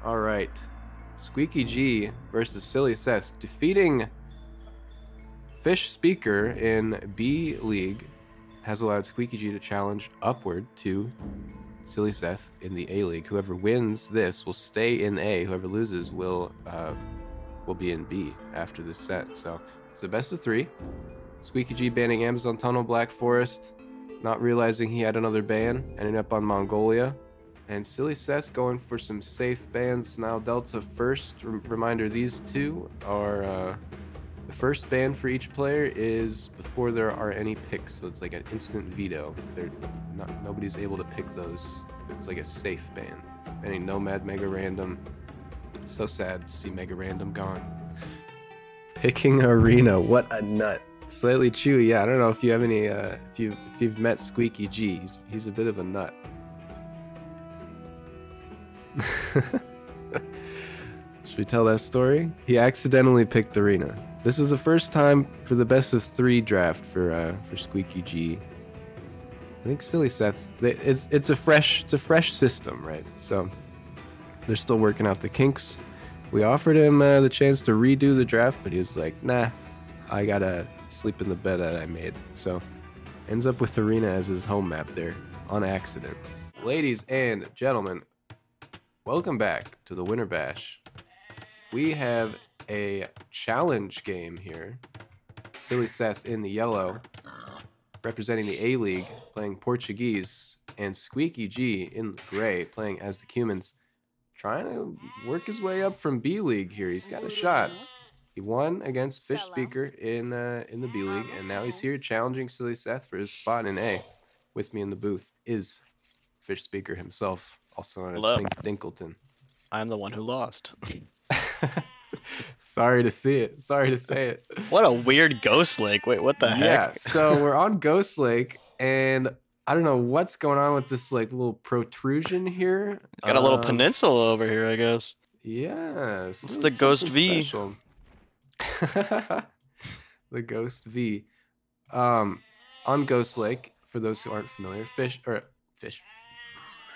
All right. Squeekyg versus sillySeth, defeating Fish Speaker in B League has allowed Squeekyg to challenge upward to sillySeth in the A League. Whoever wins this will stay in A. Whoever loses will be in B after this set. So it's a best of 3. Squeekyg banning Amazon Tunnel, Black Forest, not realizing he had another ban, ending up on Mongolia. And sillySeth going for some safe bans. Now Delta first. Reminder, these two are the first ban for each player is before there are any picks, so it's like an instant veto. Nobody's able to pick those. It's like a safe ban. Banning Nomad, Mega Random. So sad to see Mega Random gone. Picking Arena, what a nut. Slightly chewy, yeah. I don't know if you have any. If you've met Squeekyg, he's a bit of a nut. Should we tell that story? He accidentally picked Arena. This is the first time for the best of 3 draft for Squeekyg. I think sillySeth. It's a fresh system, right? So they're still working out the kinks. We offered him the chance to redo the draft, but he was like, "Nah, I gotta sleep in the bed that I made." So ends up with Arena as his home map there on accident. Ladies and gentlemen, welcome back to the Winter Bash. We have a challenge game here. sillySeth in the yellow, representing the A League, playing Portuguese, and Squeekyg in the gray, playing as the Cumans, trying to work his way up from B League here. He's got a shot. He won against Fish Speaker in the B League, and now he's here challenging sillySeth for his spot in A. With me in the booth is Fish Speaker himself, also known as Dinkleton. I'm the one who lost. Sorry to see it. Sorry to say it. What a weird Ghost Lake. Wait, what the heck? Yeah, so we're on Ghost Lake, and I don't know what's going on with this like little protrusion here. Got a little peninsula over here, I guess. Yeah. It's the Ghost V. The Ghost V. On Ghost Lake, for those who aren't familiar,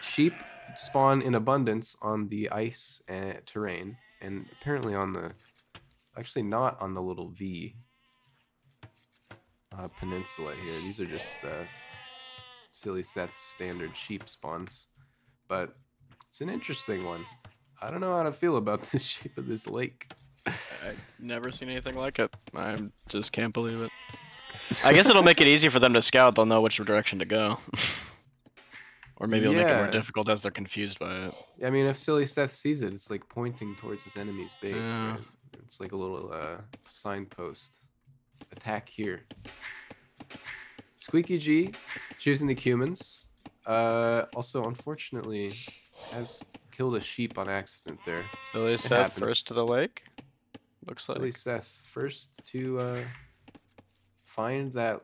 sheep spawn in abundance on the ice terrain, and apparently actually not on the little V peninsula here. These are just sillySeth's standard sheep spawns, but it's an interesting one. I don't know how to feel about this shape of this lake. I've never seen anything like it. I just can't believe it. I guess it'll make it easy for them to scout. They'll know which direction to go. Or maybe it'll make it more difficult as they're confused by it. I mean, if sillySeth sees it, it's like pointing towards his enemy's base. Yeah. Right? It's like a little signpost. Attack here. Squeekyg choosing the Cumans. Also, unfortunately, has killed a sheep on accident there. sillySeth first to the lake? Looks like. sillySeth first to find that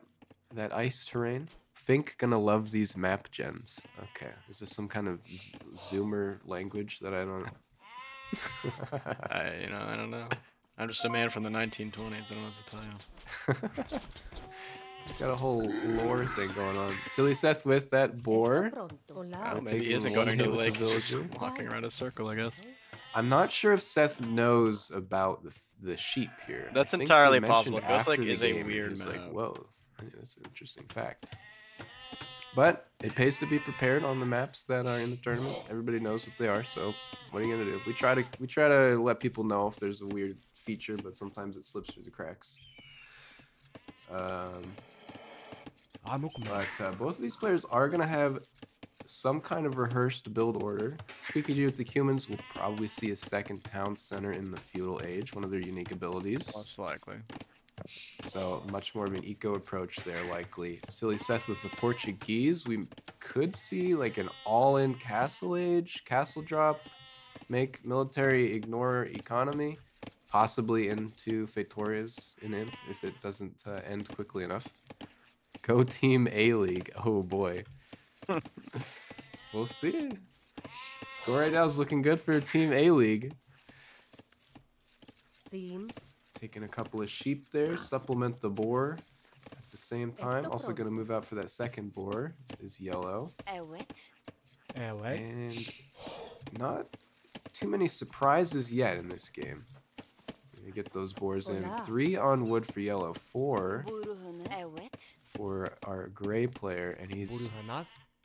ice terrain. Fink gonna love these map gens. Okay, is this some kind of Zoomer language that I don't? I don't know. I'm just a man from the 1920s. I don't know what to tell you. Got a whole lore thing going on. sillySeth with that boar. Maybe he isn't going to the lake. He's just walking around a circle, I guess. I'm not sure if Seth knows about the sheep here. That's entirely possible. Ghost Lake is a weird map. Like, whoa, that's an interesting fact. But it pays to be prepared on the maps that are in the tournament. Everybody knows what they are, so what are you gonna do? We try to let people know if there's a weird feature, but sometimes it slips through the cracks. But both of these players are gonna have some kind of rehearsed build order. Squeekyg with the Cumans will probably see a second town center in the feudal age, one of their unique abilities. Most likely. So much more of an eco approach there, likely. sillySeth with the Portuguese, we could see like an all-in castle age, castle drop, make military ignore economy, possibly into Fetoria's in Imp if it doesn't end quickly enough. Go Team A-League. Oh boy. We'll see. Score right now is looking good for Team A-League. Taking a couple of sheep there, supplement the boar at the same time. Also going to move out for that second boar is yellow. And not too many surprises yet in this game. We get those boars in. 3 on wood for yellow. 4 for our gray player, and he's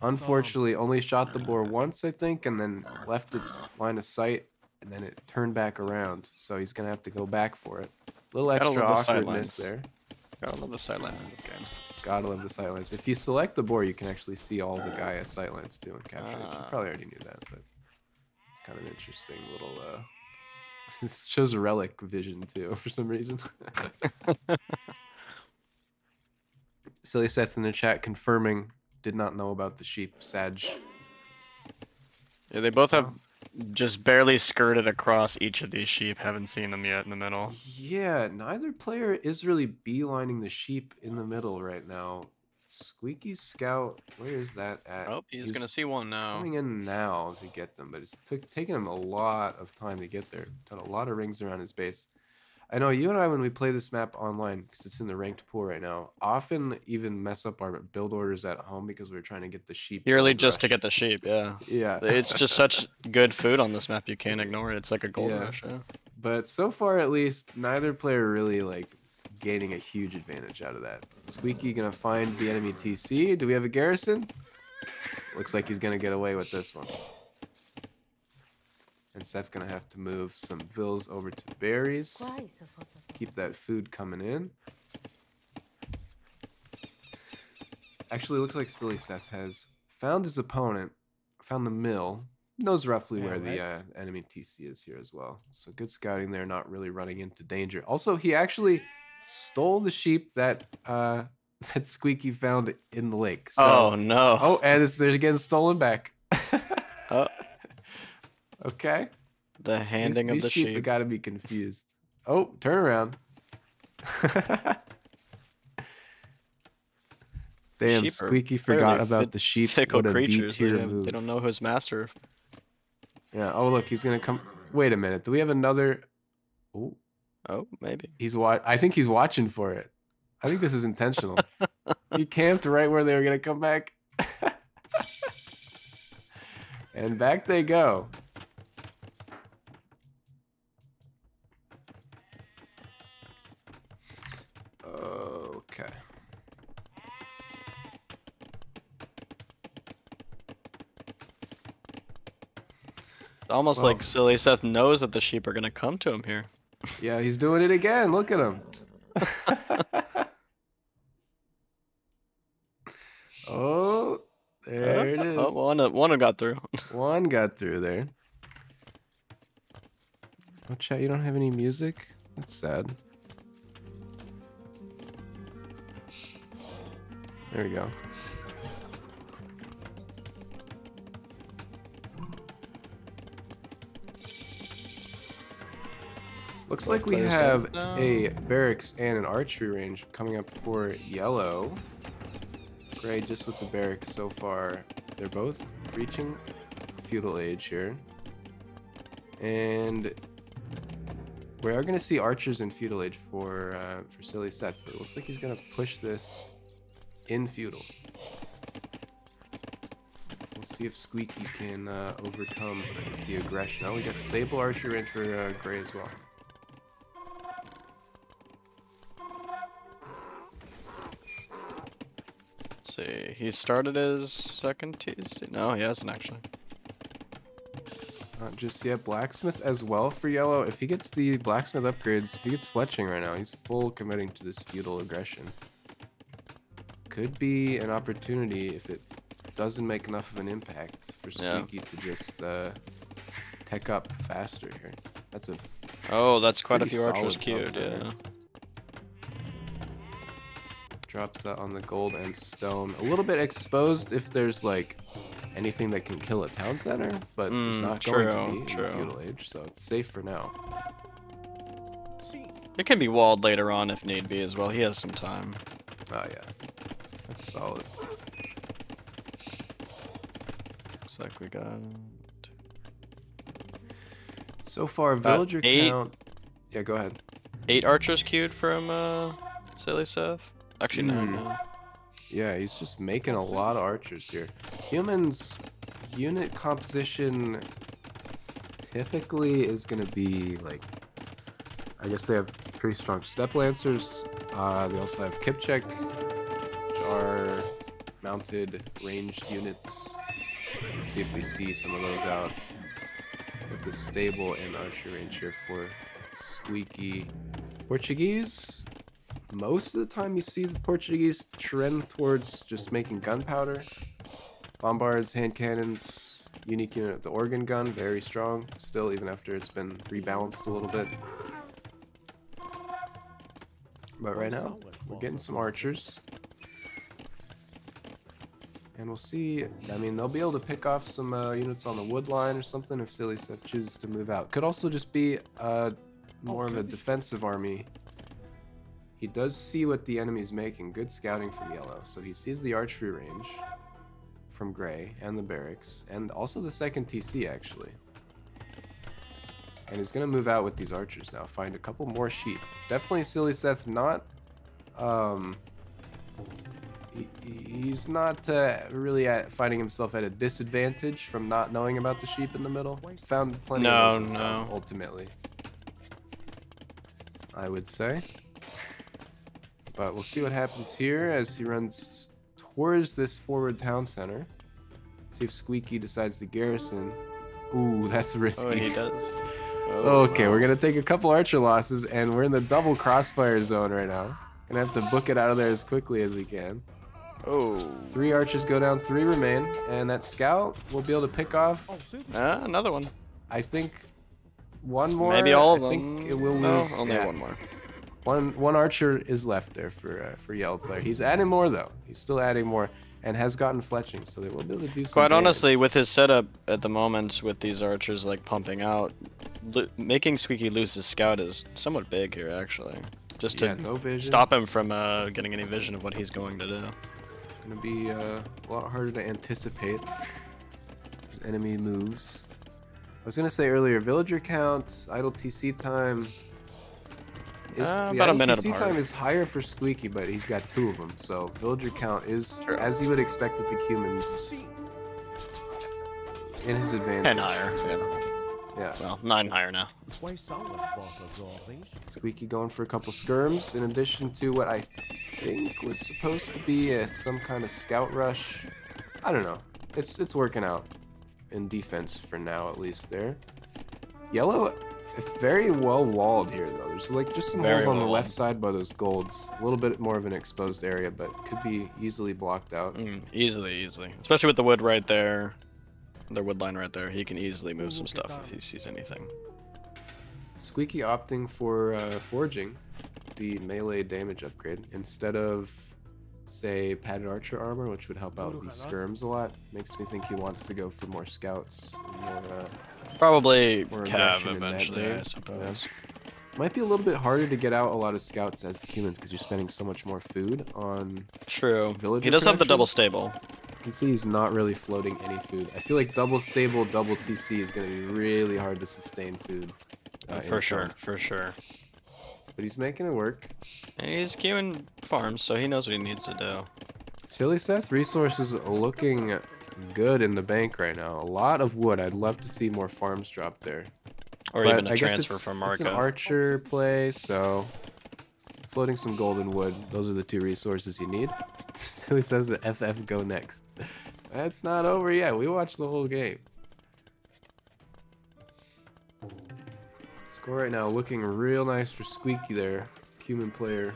unfortunately only shot the boar once, I think, and then left its line of sight, and then it turned back around. So he's gonna have to go back for it. A little extra awkwardness there. Gotta love the sightlines in this game. Gotta love the sightlines. If you select the boar, you can actually see all the Gaia sightlines too and capture it. You probably already knew that, but it's kind of an interesting little. This shows relic vision too for some reason. sillySeth in the chat confirming did not know about the sheep. Sag. Yeah, they both have just barely skirted across each of these sheep. Haven't seen them yet in the middle. Yeah, neither player is really beelining the sheep in the middle right now. Squeaky's scout, where is that at? Oh, he's gonna see one now. Coming in now to get them, but it's taken him a lot of time to get there. Done a lot of rings around his base. I know you and I, when we play this map online, because it's in the ranked pool right now, often even mess up our build orders at home because we're trying to get the sheep. Purely just to get the sheep, yeah. Yeah. It's just such good food on this map, you can't ignore it. It's like a gold rush, yeah. But so far, at least, neither player really, like, gaining a huge advantage out of that. Squeaky gonna find the enemy TC. Do we have a garrison? Looks like he's gonna get away with this one. And Seth's gonna have to move some vills over to berries. Keep that food coming in. Actually, looks like sillySeth has found his opponent, found the mill, knows roughly where the enemy TC is here as well. So good scouting there, not really running into danger. Also, he actually stole the sheep that that Squeaky found in the lake. So, oh no! Oh, and they're getting stolen back. Oh. Okay. The handing of the sheep. These gotta be confused. Oh, turn around. Damn, Sheep Squeaky forgot about the sheep. Fickle What a creatures. B-tier move. They don't know who's master. Yeah. Oh, look, he's gonna come. Wait a minute. Do we have another? Oh. Oh, maybe. I think he's watching for it. I think this is intentional. He camped right where they were gonna come back. And back they go. Okay. It's almost like sillySeth knows that the sheep are gonna come to him here. Yeah, he's doing it again. Look at him. Oh, there it is. Oh, one got through. One got through there. Oh, chat, you don't have any music? That's sad. There we go. Looks like we have a barracks and an archery range coming up for yellow. Gray just with the barracks so far. They're both reaching feudal age here. And we are going to see archers in feudal age for sillySeth. So it looks like he's going to push this in feudal. We'll see if Squeaky can overcome the aggression. Oh, we got stable archery range for Gray as well. See, he started his second TC. No, he hasn't actually. Not just yet. Blacksmith as well for yellow. If he gets the blacksmith upgrades, if he gets fletching right now, he's full committing to this feudal aggression. Could be an opportunity if it doesn't make enough of an impact for Squeaky to just tech up faster here. That's a that's quite a few archers queued, yeah. Drops that on the gold and stone. A little bit exposed if there's like anything that can kill a town center, but there's not going to be in the feudal age, so it's safe for now. It can be walled later on if need be as well. He has some time. Oh yeah, that's solid. Looks like we got so far villager count. Yeah, go ahead. 8 archers queued from sillySeth. Actually, no. Yeah, he's just making a lot of archers here. Humans unit composition typically is going to be like, I guess they have pretty strong step lancers. They also have Kipchek, which are mounted ranged units. Let's see if we see some of those out with the stable and archer range here for Squeeky. Portuguese, most of the time you see the Portuguese trend towards just making gunpowder. Bombards, hand cannons, unique unit, the organ gun, very strong still, even after it's been rebalanced a little bit. But right now, we're getting some archers. And we'll see, I mean, they'll be able to pick off some units on the wood line or something if sillySeth chooses to move out. Could also just be more of a defensive army. He does see what the enemy's making. Good scouting from yellow. So he sees the archery range from gray and the barracks. And also the second TC, actually. And he's going to move out with these archers now. Find a couple more sheep. Definitely sillySeth not... He's not really finding himself at a disadvantage from not knowing about the sheep in the middle. Found plenty of those himself, ultimately, I would say. But we'll see what happens here as he runs towards this forward town center. See if Squeeky decides to garrison. Ooh, that's risky. Oh, he does. Okay, we're gonna take a couple archer losses, and we're in the double crossfire zone right now. Gonna have to book it out of there as quickly as we can. Oh. 3 archers go down, 3 remain, and that scout will be able to pick off. Another one. I think one more. Maybe all of them. I think it will lose. Only one more. One archer is left there for yellow player. He's adding more though. He's still adding more, and has gotten fletching, so they will be able to do some Quite damage. honestly, with his setup at the moment, with these archers like pumping out, making Squeeky lose his scout is somewhat big here, actually. Just to stop him from getting any vision of what he's going to do. Gonna be a lot harder to anticipate as enemy moves. I was gonna say earlier, villager count, idle TC time is about a minute TC apart. time is higher for Squeeky, but he's got 2 of them, so villager count is, as you would expect with the humans, in his advantage. 10 higher, yeah. Well, 9 higher now. Squeeky going for a couple skirms, in addition to what I think was supposed to be some kind of scout rush. I don't know. It's working out in defense for now, at least there. Yellow, very well walled here though. There's like just some holes on the left side by those golds. A little bit more of an exposed area, but could be easily blocked out. Easily. Especially with the wood right there. Their wood line right there. He can easily move some stuff if he sees anything. Squeeky opting for forging the melee damage upgrade instead of, say, padded archer armor, which would help out these skirms a lot. Makes me think he wants to go for more scouts, more, probably more cav aggression eventually, I suppose. Yeah. Might be a little bit harder to get out a lot of scouts as the humans because you're spending so much more food on. True. Villager He does have the production. double stable. You can see he's not really floating any food. I feel like double stable, double TC is going to be really hard to sustain food. For sure. But he's making it work. And he's queuing farms, so he knows what he needs to do. sillySeth resources looking good in the bank right now. A lot of wood. I'd love to see more farms drop there. Or but even a I guess transfer from Marco. It's an archer play, so floating some golden wood. Those are the 2 resources you need. sillySeth the FF go next. That's not over yet. We watched the whole game. Score right now looking real nice for Squeeky there. Human player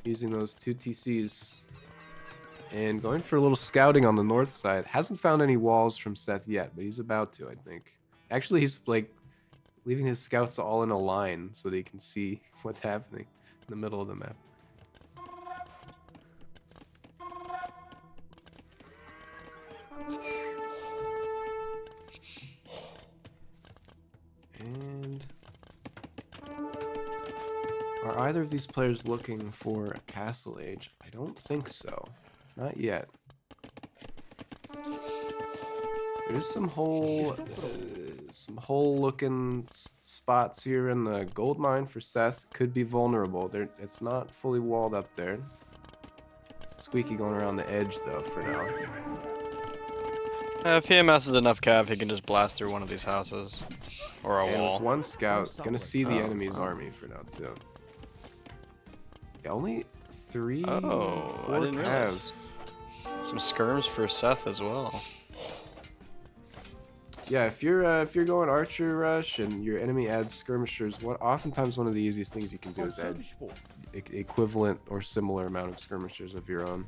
using those 2 TCs. And going for a little scouting on the north side. Hasn't found any walls from Seth yet, but he's about to, I think. Actually, he's like leaving his scouts all in a line so they can see what's happening in the middle of the map. And are either of these players looking for a castle age? I don't think so. Not yet. There's some hole looking spots here in the gold mine for Seth. Could be vulnerable. It's not fully walled up there. Squeeky going around the edge though for now. If he amasses enough cav, he can just blast through one of these houses. Or a And wall. with one scout, gonna see the enemy's army for now too. Yeah, only 3, Oh, 4 I didn't calves. realize. Some skirms for Seth as well. Yeah, if you're going archer rush and your enemy adds skirmishers, oftentimes one of the easiest things you can do is add equivalent or similar amount of skirmishers of your own.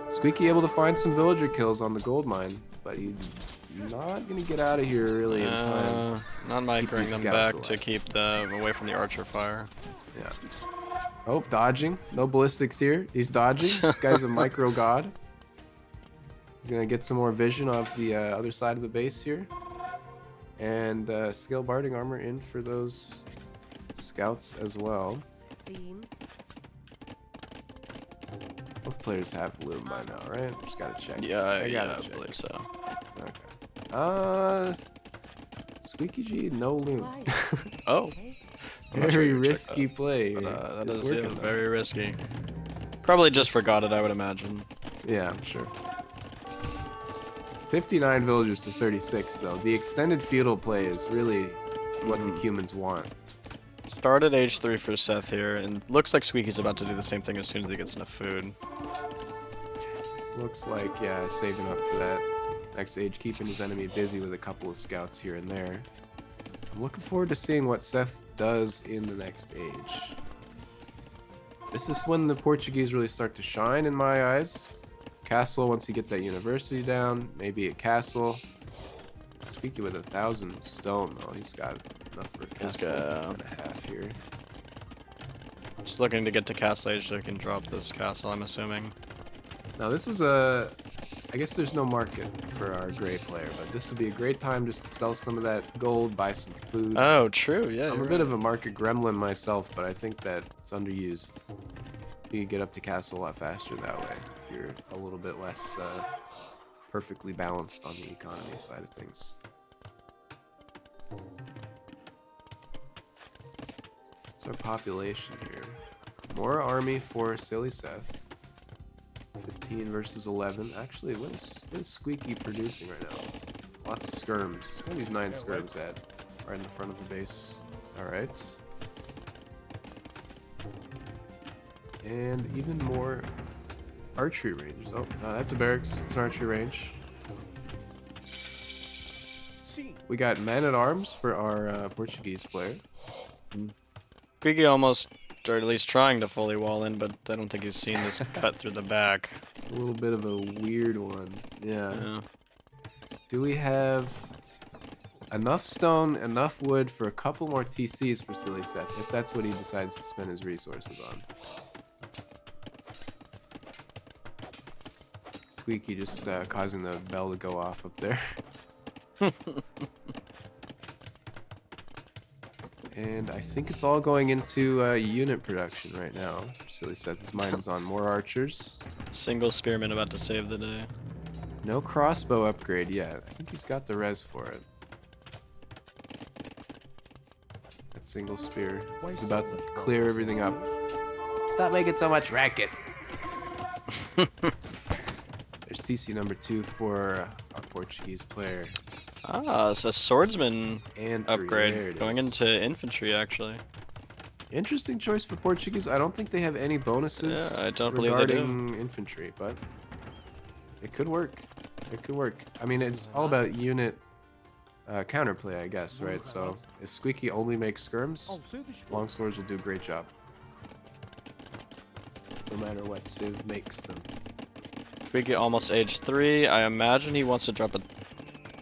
Squeeky able to find some villager kills on the gold mine, but he's not gonna get out of here really in time. Not microing them back to keep them away from the archer fire. Yeah. Oh, dodging. No ballistics here. He's dodging. This guy's a micro god. He's gonna get some more vision of the other side of the base here. And scale barding armor in for those scouts as well. Both players have loom by now, right? Just gotta check. Yeah, I believe so. Okay. Squeekyg, no loom. Oh. Very risky play. But, that is very risky. Probably just forgot it, I would imagine. Yeah, I'm sure. 59 villagers to 36, though. The extended feudal play is really what the humans want. Started age 3 for Seth here, and looks like Squeaky's about to do the same thing as soon as he gets enough food. Looks like, yeah, saving up for that next age, keeping his enemy busy with a couple of scouts here and there. I'm looking forward to seeing what Seth does in the next age. This is when the Portuguese really start to shine in my eyes. Castle, once you get that university down, maybe a castle. Squeaky with 1,000 stone, though. He's got enough for a castle and a half here. Just looking to get to castle age so he can drop this castle, I'm assuming. Now this is I guess there's no market for our gray player, but this would be a great time just to sell some of that gold, buy some food. Oh, true, yeah. I'm a bit of a market gremlin myself, but I think that it's underused. You can get up to castle a lot faster that way if you're a little bit less perfectly balanced on the economy side of things. What's our population here? More army for sillySeth. 15 versus 11. Actually, what is Squeaky producing right now? Lots of skirms. What are these 9 skirms at? Right in the front of the base. Alright. And even more archery ranges. Oh, no, that's a barracks. It's an archery range. We got men at arms for our Portuguese player. Squeaky almost, or at least trying to fully wall in, but I don't think he's seen this cut through the back. It's a little bit of a weird one. Yeah. Do we have enough stone, enough wood for a couple more TCs for sillySeth, if that's what he decides to spend his resources on? Squeaky just causing the bell to go off up there. And I think it's all going into unit production right now. sillySeth, his mind is on more archers. Single spearman about to save the day. No crossbow upgrade yet. I think he's got the res for it. That single spear. He's about to clear everything up. Stop making so much racket! There's TC number 2 for our Portuguese player. Ah, it's a swordsman upgrade going is. into infantry actually. Interesting choice for Portuguese. I don't think they have any bonuses I don't believe they do. Infantry, but it could work. It could work. I mean, it's all about unit counterplay, I guess, right? So if Squeaky only makes skirms, longswords will do a great job. No matter what Civ makes them. Squeaky almost age 3. I imagine he wants to drop a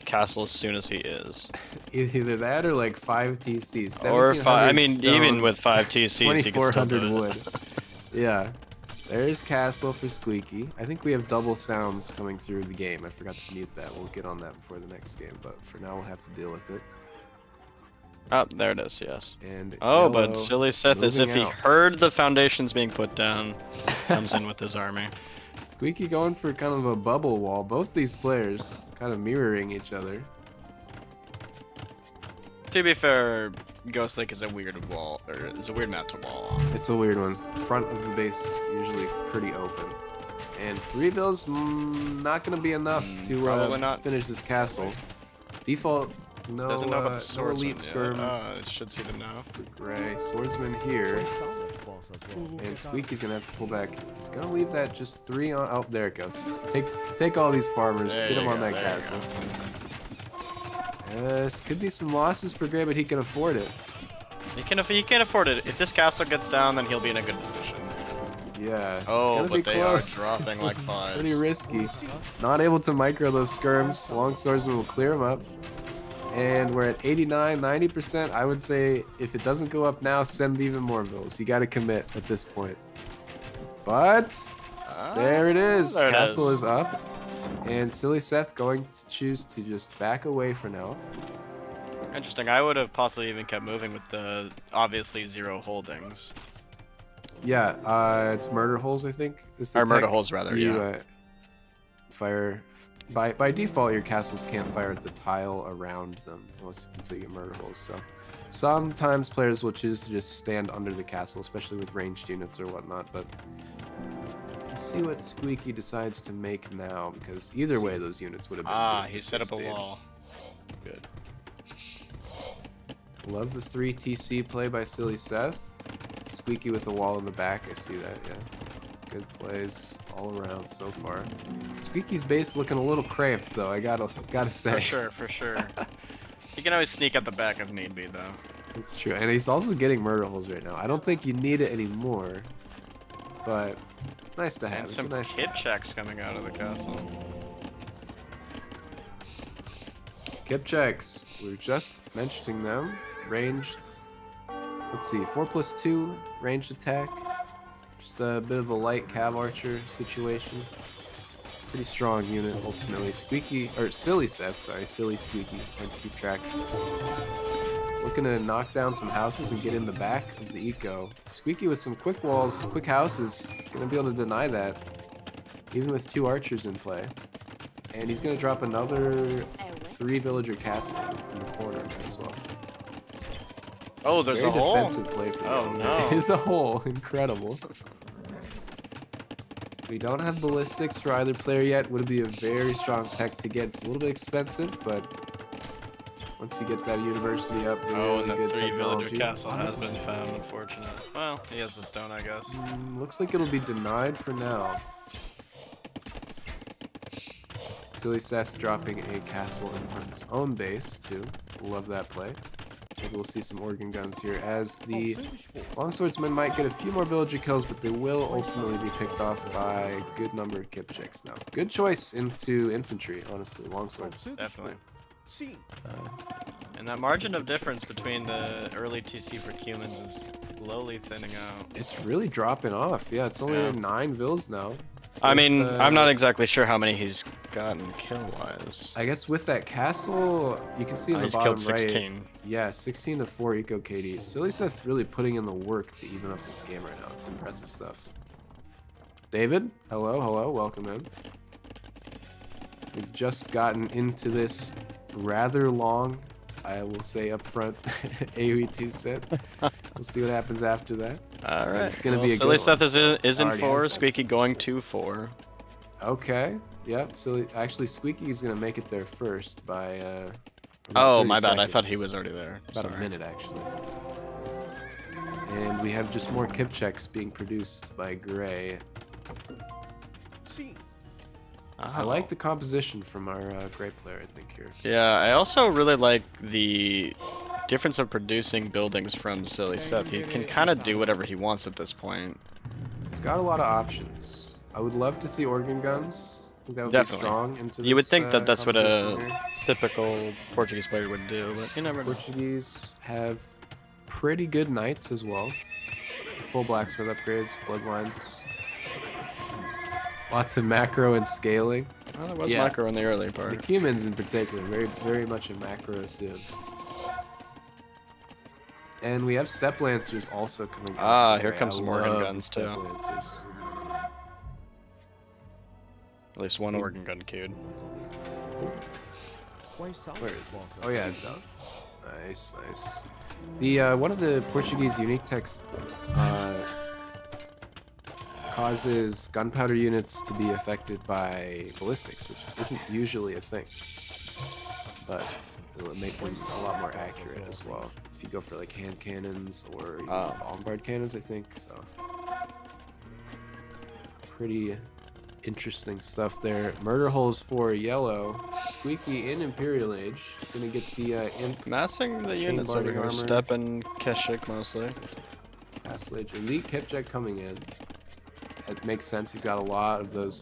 castle as soon as he is. Either that or like 5 TCs. Or 5. I mean, stone, even with 5 TCs, he can still do 2400 wood. Yeah. There's castle for Squeaky. I think we have double sounds coming through the game. I forgot to mute that. We'll get on that before the next game, but for now we'll have to deal with it. Oh, there it is, yes. And oh, but sillySeth, as if he heard the foundations being put down, comes in with his army. Squeaky going for kind of a bubble wall. Both these players kind of mirroring each other. To be fair, Ghost Lake is a weird wall, or is a weird map to wall on. It's a weird one. Front of the base usually pretty open, And 3 bills, not going to be enough to finish this castle. Default, no, doesn't know about the no elite skirm. It should see them now. Gray. Swordsman here. And Squeaky's going to have to pull back. He's going to leave that just 3 on... Oh, there it goes. Take all these farmers. Get them on that castle. This could be some losses for Gray, but he can afford it. He can afford it. If this castle gets down, then he'll be in a good position. Yeah. Oh, but they are dropping like 5s. Pretty risky. Not able to micro those skirms. Long swordsman will clear them up. And we're at 89, 90%. I would say if it doesn't go up now, send even more bills. You got to commit at this point. But there it is. Castle is up. And sillySeth going to choose to just back away for now. Interesting. I would have possibly even kept moving with the obviously 0 holdings. Yeah, it's murder holes, I think. Or murder holes, rather, yeah. Fire... By default, your castles can't fire at the tile around them until you get murder holes. So sometimes players will choose to just stand under the castle, especially with ranged units or whatnot. But let's see what Squeaky decides to make now, because either way, those units would have been. He set up a wall. Good. Love the 3 TC play by sillySeth. Squeaky with a wall in the back. I see that. Yeah. Good plays all around so far. Squeaky's base looking a little cramped though, I gotta say. For sure. He can always sneak at the back if need be though. It's true, and he's also getting murder holes right now. I don't think you need it anymore, but nice to have. And some nice kid checks coming out of the castle. Kip checks, we were just mentioning them. Ranged, let's see, 4+2 ranged attack. Just a bit of a light cav archer situation. Pretty strong unit ultimately. sillySeth, sorry, silly Squeaky. Trying to keep track. Looking to knock down some houses and get in the back of the eco. Squeaky with some quick walls, quick houses. Gonna be able to deny that, even with 2 archers in play. And he's gonna drop another 3 villager castle in the corner as well. Oh, there's a hole? Defensive play for oh, no. There's a hole. Incredible. We don't have ballistics for either player yet. Would be a very strong tech to get. It's a little bit expensive, but once you get that university up, and the 3 villager castle has been found, unfortunate. Well, he has the stone, I guess. Looks like it'll be denied for now. sillySeth dropping a castle in front of his own base, too. Love that play. Maybe we'll see some organ guns here as the longswordsmen might get a few more villager kills, but they will ultimately be picked off by a good number of kip checks now. Good choice into infantry, honestly, longswords. Definitely. And that margin of difference between the early TC for Cumans is slowly thinning out. It's really dropping off. Yeah, it's only 9 vills now. I mean, I'm not exactly sure how many he's gotten kill-wise. I guess with that castle, you can see in the he's bottom killed 16. right. Yeah, 16 to 4 eco KD. sillySeth's really putting in the work to even up this game right now. It's impressive stuff. David, hello, welcome in. We've just gotten into this rather long, I will say up front, AoE 2 set. We'll see what happens after that. Alright. It's going to be a good sillySeth is in 4, Squeaky going 2-4. Okay. Yep. So actually, Squeaky is going to make it there first by. Oh, my bad. I thought he was already there. About a minute, actually. And we have just more kip checks being produced by Gray. I like the composition from our Gray player, I think, here. Yeah, I also really like the difference of producing buildings from sillySeth. He can kind of do whatever he wants at this point. He's got a lot of options. I would love to see organ guns. I think that would be strong into this. You would think that that's what a typical Portuguese player would do, but you never know. Portuguese have pretty good knights as well. Full blacksmith upgrades, bloodlines. Lots of macro and scaling. Well, there was macro in the early part. The Cumans in particular, very much a macro sim. And we have step lancers also coming. Here comes some organ guns too. Lancers. At least one organ gun queued. Where is it? Oh yeah, it's out. Nice. The one of the Portuguese unique techs causes gunpowder units to be affected by ballistics, which isn't usually a thing. But it'll make them a lot more accurate as well. If you go for like hand cannons or bombard cannons, I think so. Pretty interesting stuff there. Murder holes for yellow. Squeeky in Imperial Age. Gonna get the imp. Massing the units over here. Step and Keshik mostly. Castle Age. Elite Kipjack coming in. It makes sense. He's got a lot of those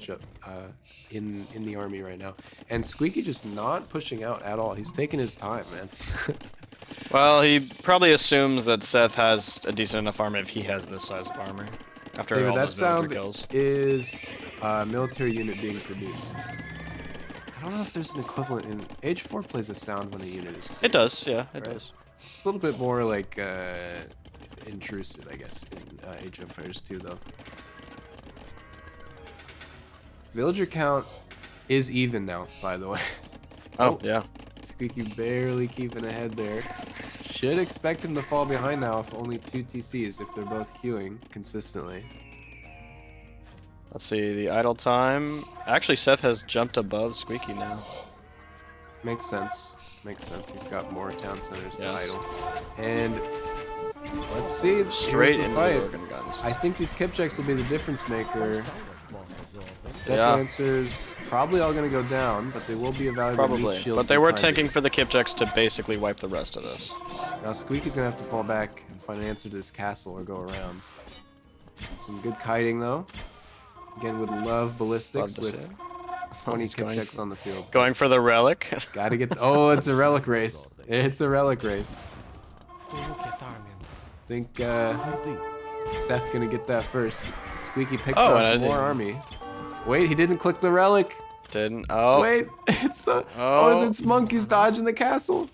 in the army right now. And Squeeky just not pushing out at all. He's taking his time, man. Well, he probably assumes that Seth has a decent enough army if he has this size of armor. After David, all that those sound kills. is a military unit being produced. I don't know if there's an equivalent in Age 4 plays a sound when a unit is produced. It does, yeah, it does. It's a little bit more like intrusive, I guess, in Age of Empires 2, though. Villager count is even now, by the way. Oh, yeah. Squeeky barely keeping ahead there. Should expect him to fall behind now if only 2 TCs, if they're both queuing consistently. Let's see, the idle time. Actually, Seth has jumped above Squeeky now. Makes sense. Makes sense. He's got more town centers to idle. And let's see. Straight the into fight. the organ guns. I think these Kipchaks will be the difference maker. Step Lancers probably all going to go down, but they will be a valuable meat shield. But they were tanking for the Kipchaks to basically wipe the rest of this. Now Squeaky's going to have to fall back and find an answer to this castle or go around. Some good kiting though. Again, would love ballistics with 20 Kipchaks on the field. Going for the relic. Gotta get. Oh, it's a relic race. It's a relic race. I think Seth's gonna get that first. Squeeky picks up more army. Wait, he didn't click the relic. Didn't. Oh. Wait, it's a. Oh, it's monkeys dodging the castle.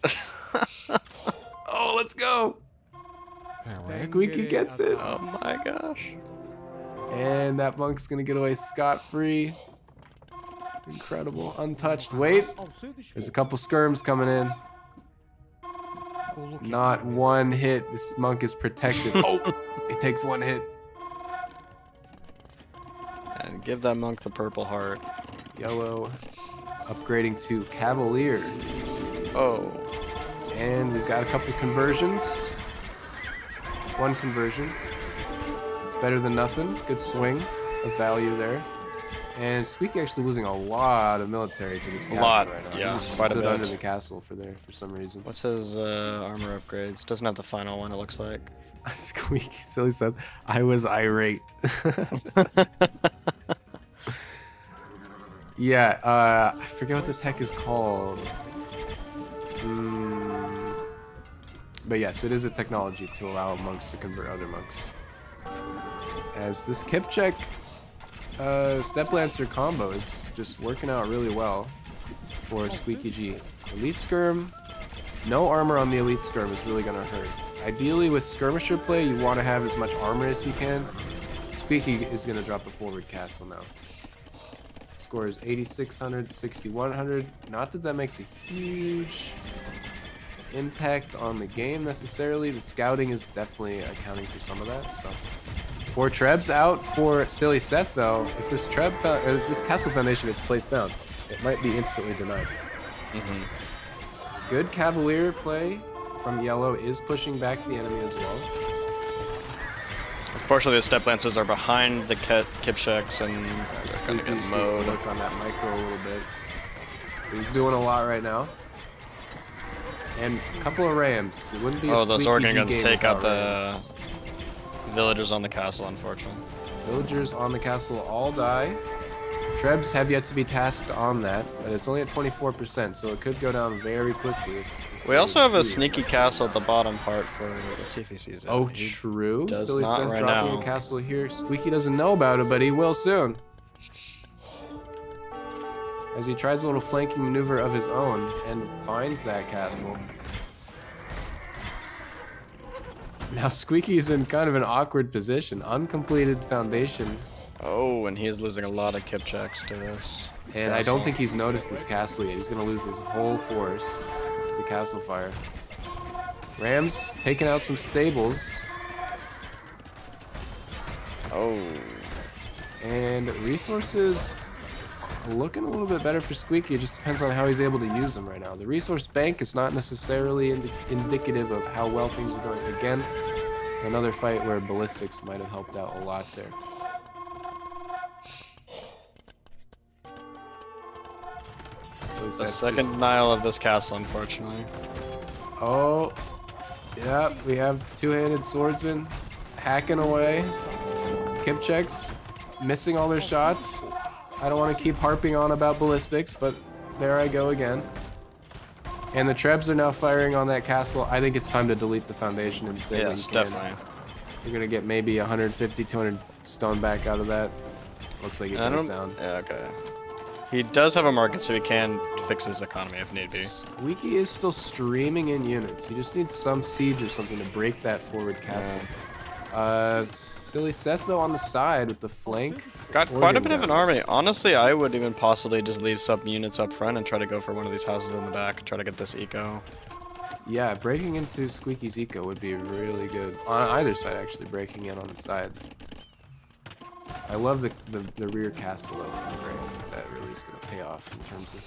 Oh, let's go. Squeeky gets it. Oh my gosh. And that monk's gonna get away scot-free. Incredible. Untouched. Wait. There's a couple skirms coming in. Not one hit. This monk is protected. Oh, he takes one hit. And give that monk the purple heart. Yellow upgrading to Cavalier. Oh. And we've got a couple conversions. One conversion. It's better than nothing. Good swing of value there. And Squeeky actually losing a lot of military to this castle right now. Yeah, he just quite a stood bit. under the castle for some reason. What's his armor upgrades? Doesn't have the final one, it looks like. Squeaky, sillySeth. I was irate. Yeah, I forget what the tech is called. But yes, it is a technology to allow monks to convert other monks. As this Kipchak Step Lancer combo is just working out really well for Squeeky. Elite Skirm, no armor on the Elite Skirm is really going to hurt. Ideally with Skirmisher play, you want to have as much armor as you can. Squeeky is going to drop a forward castle now. Score is 8,600 to 6,100. Not that that makes a huge impact on the game necessarily. The scouting is definitely accounting for some of that. So 4 Trebs out for sillySeth though. If this this castle foundation is placed down, it might be instantly denied. Good Cavalier play from yellow is pushing back the enemy as well. Unfortunately, the Step Lancers are behind the Kipchaks and they're going to get mowed. Work on that micro a little bit. He's doing a lot right now. And a couple of rams. It wouldn't be a those organ guns take out the rams. villagers on the castle, unfortunately. Villagers on the castle all die. Trebs have yet to be tasked on that, but it's only at 24%, so it could go down very quickly. We also have a sneaky castle at the bottom part for. Let's see if he sees it. Oh, true. Does sillySeth not right dropping now. a castle here. Squeeky doesn't know about it, but he will soon. As he tries a little flanking maneuver of his own and finds that castle. Now Squeaky's in kind of an awkward position. Uncompleted foundation. Oh, and he is losing a lot of Kipchaks to this. And I don't think he's noticed this castle yet. He's going to lose this whole force. The castle fire. Rams taking out some stables. Oh. And resources looking a little bit better for Squeeky. It just depends on how he's able to use them right now. The resource bank is not necessarily indicative of how well things are going. Again, another fight where ballistics might have helped out a lot there. So the second denial of this castle, unfortunately. Oh, yeah, we have two-handed swordsmen hacking away. Kipcheks missing all their shots. I don't want to keep harping on about ballistics, but there I go again. And the Trebs are now firing on that castle. I think it's time to delete the foundation and save. Yes, definitely. You're going to get maybe 150, 200 stone back out of that. Looks like it goes down. Yeah, okay. He does have a market, so he can fix his economy if need be. Squeeky is still streaming in units. He just needs some siege or something to break that forward castle. sillySeth though on the side with the flank. Got quite a bit of an army. Honestly, I would even possibly just leave some units up front and try to go for one of these houses in the back. Try to get this eco. Yeah, breaking into Squeaky's eco would be really good. On either side, actually, breaking in on the side. I love the rear castle though. That really is going to pay off in terms of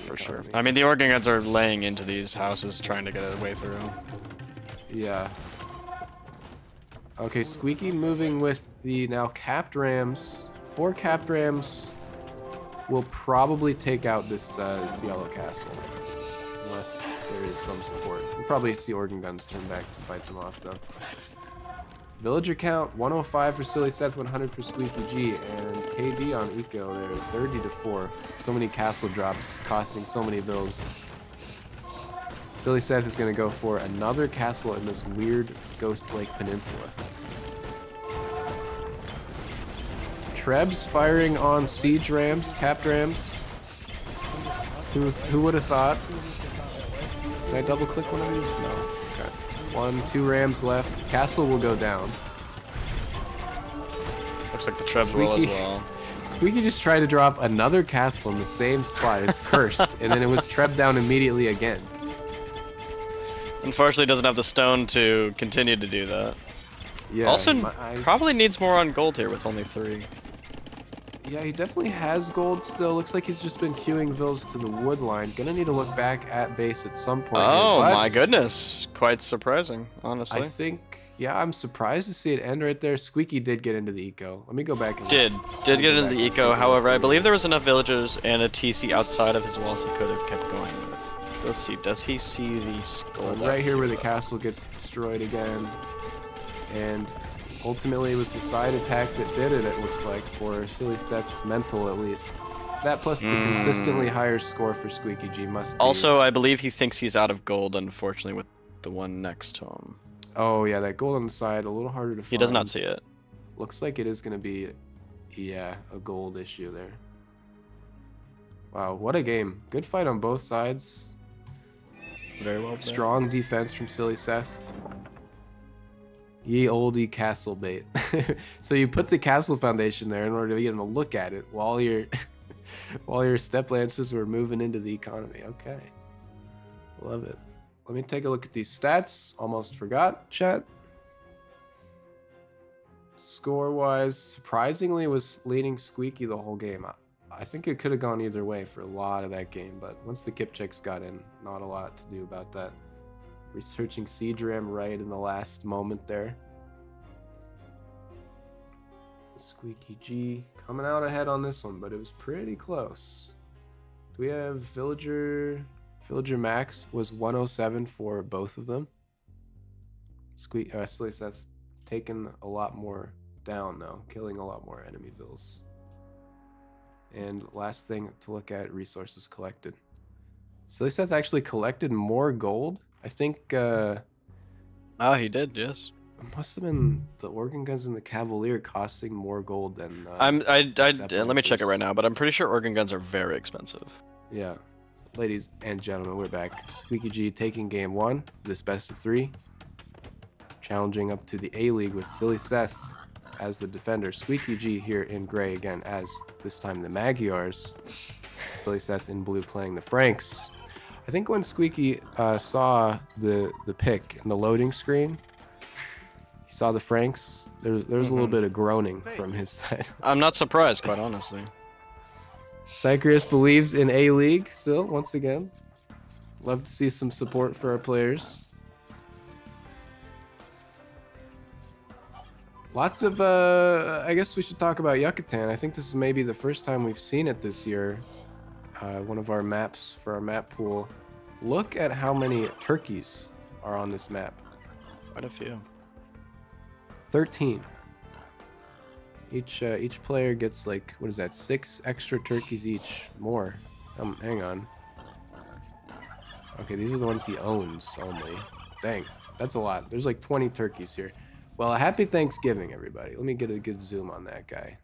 for sure. I mean, the Organ Guns are laying into these houses, trying to get a way through. Yeah. Okay, Squeeky moving with the now capped rams. 4 capped rams will probably take out this yellow castle, unless there is some support. We'll probably see Organ Guns turn back to fight them off though. Villager count 105 for sillySeth, 100 for Squeekyg, and KD on eco there 30 to 4. So many castle drops costing so many vills. sillySeth is going to go for another castle in this weird Ghost Lake Peninsula. Trebs firing on siege rams, capped rams. Who would have thought? Can I double click one of these? No. Okay. 1, 2 rams left. Castle will go down. Looks like the Trebs will as well. Squeeky just tried to drop another castle in the same spot. It's cursed. And then it was Treb down immediately again. Unfortunately, doesn't have the stone to continue to do that. Yeah. Also, probably needs more on gold here with only 3. Yeah, he definitely has gold still. Looks like he's just been queuing vills to the wood line. Gonna need to look back at base at some point. Oh my goodness. Quite surprising, honestly. I think, yeah, I'm surprised to see it end right there. Squeeky did get into the eco. Let me go back and Did get into the eco. However, I believe there was enough villagers and a TC outside of his walls he could have kept going with. Let's see, does he see the gold? So right here where the castle gets destroyed again. And ultimately, it was the side attack that did it, it looks like, for sillySeth's mental, at least. That plus the consistently higher score for Squeekyg must be... Also, I believe he thinks he's out of gold, unfortunately, with the one next to him. Oh, yeah, that gold on the side, a little harder to find. He does not see it. Looks like it is going to be, yeah, a gold issue there. Wow, what a game. Good fight on both sides. Very well played. Strong defense from sillySeth. Ye oldie castle bait. So you put the castle foundation there in order to get them to look at it while your step lancers were moving into the economy. Okay, love it. Let me take a look at these stats. Almost forgot, chat. Score wise, surprisingly was leading Squeeky the whole game. I think it could have gone either way for a lot of that game, but once the Kipcheks got in, not a lot to do about that. Researching siege ram right in the last moment there. Squeekyg coming out ahead on this one, but it was pretty close. Do we have villager max was 107 for both of them. sillySeth's taken a lot more down though, killing a lot more enemy vills. And last thing to look at, resources collected. sillySeth actually collected more gold. I think oh, he did, yes. It must have been the Organ Guns and the Cavalier costing more gold than let me check it right now, but I'm pretty sure Organ Guns are very expensive. Yeah. Ladies and gentlemen, we're back. Squeekyg taking game 1, this best of 3. Challenging up to the A-League with sillySeth as the defender. Squeekyg here in gray again as this time the Magyars. sillySeth in blue playing the Franks. I think when Squeeky saw the pick in the loading screen, You saw the Franks? There's a little bit of groaning from his side. I'm not surprised, quite honestly. Cycris believes in A-League still, once again. Love to see some support for our players. Lots of, I guess we should talk about Yucatan. I think this is maybe the first time we've seen it this year. One of our maps for our map pool. Look at how many turkeys are on this map. Quite a few. 13. Each player gets like, what is that, 6 extra turkeys each. More. Hang on. Okay, these are the ones he owns only. Dang, that's a lot. There's like 20 turkeys here. Well, happy Thanksgiving, everybody. Let me get a good zoom on that guy.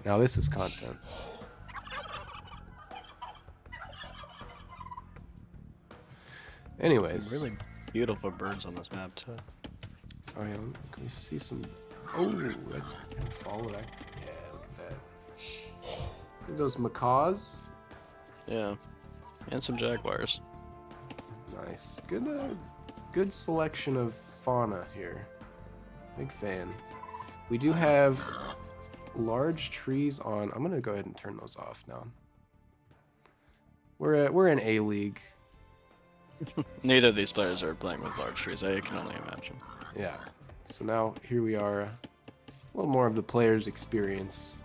Now this is content. Anyways. Really beautiful birds on this map, too. Oh yeah, can we see some... Oh, that's gonna follow that. Yeah, look at that. Look at those macaws. Yeah, and some jaguars. Nice. Good selection of fauna here. Big fan. We do have large trees on. I'm gonna go ahead and turn those off now. We're in A-League. Neither of these players are playing with large trees. I can only imagine. Yeah. So now here we are. A little more of the player's experience.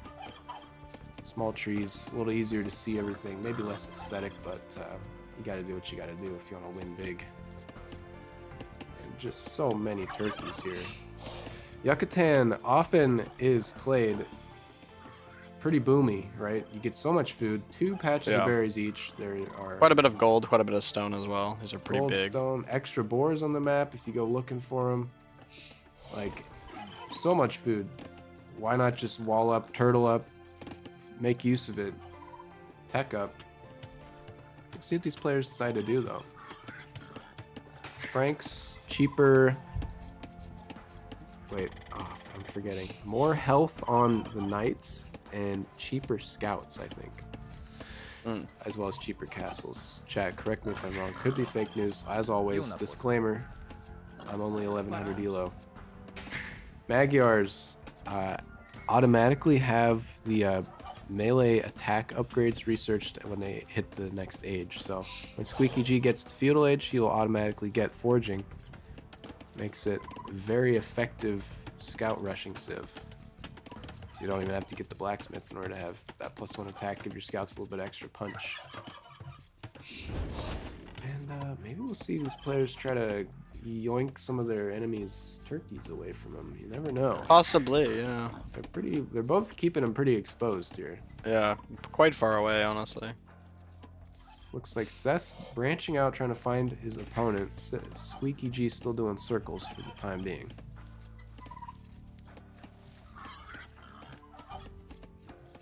Small trees, a little easier to see everything. Maybe less aesthetic, but you gotta do what you gotta do if you want to win big. And just so many turkeys here. Yucatan often is played pretty boomy, right? You get so much food. 2 patches of berries each. There are quite a bit of gold, quite a bit of stone as well. These are pretty gold, big. Stone, extra boars on the map if you go looking for them. Like, so much food. Why not just wall up, turtle up, make use of it, tech up. Let's see what these players decide to do, though. Franks, cheaper. Wait, oh, I'm forgetting. More health on the knights and cheaper scouts, I think. As well as cheaper castles. Chat, correct me if I'm wrong. Could be fake news. As always, disclaimer. I'm only 1100 elo. Magyars automatically have the melee attack upgrades researched when they hit the next age. So when Squeekyg gets to feudal age, he'll automatically get forging. Makes it very effective scout rushing civ. So you don't even have to get the blacksmith in order to have that +1 attack, give your scouts a little bit extra punch. And maybe we'll see these players try to yoink some of their enemies' turkeys away from them. You never know. Possibly, yeah. They're both keeping them pretty exposed here. Yeah, quite far away, honestly. Looks like Seth branching out, trying to find his opponent. Squeekyg still doing circles for the time being.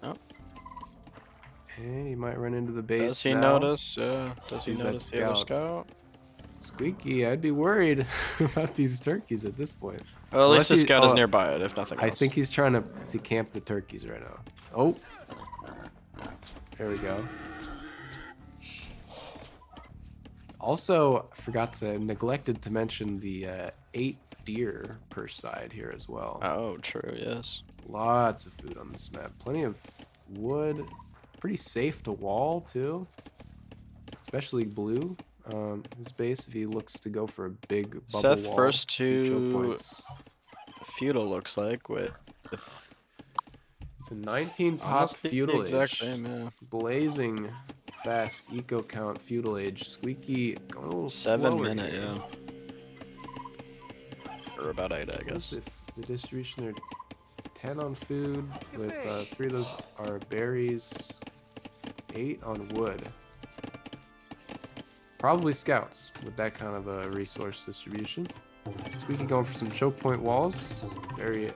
Oh. And he might run into the base. Does he now. notice? Does he notice the other scout? Squeaky, I'd be worried about these turkeys at this point. Well, at least the scout is nearby it, if nothing else. I think he's trying to camp the turkeys right now. Oh. There we go. Also, neglected to mention the 8 deer per side here as well. Oh, true, yes. Lots of food on this map. Plenty of wood. Pretty safe to wall, too. Especially blue. His base, if he looks to go for a big bubble Seth wall. first to feudal looks like with it's a 19 pop feudal age. Exact same, yeah. Blazing fast eco count feudal age. Squeaky going a little 7 slower minute, here. Or about 8, I guess. If the distribution, they're 10 on food with 3 of those are berries, 8 on wood. Probably scouts with that kind of a resource distribution. Squeaky going for some choke point walls. Very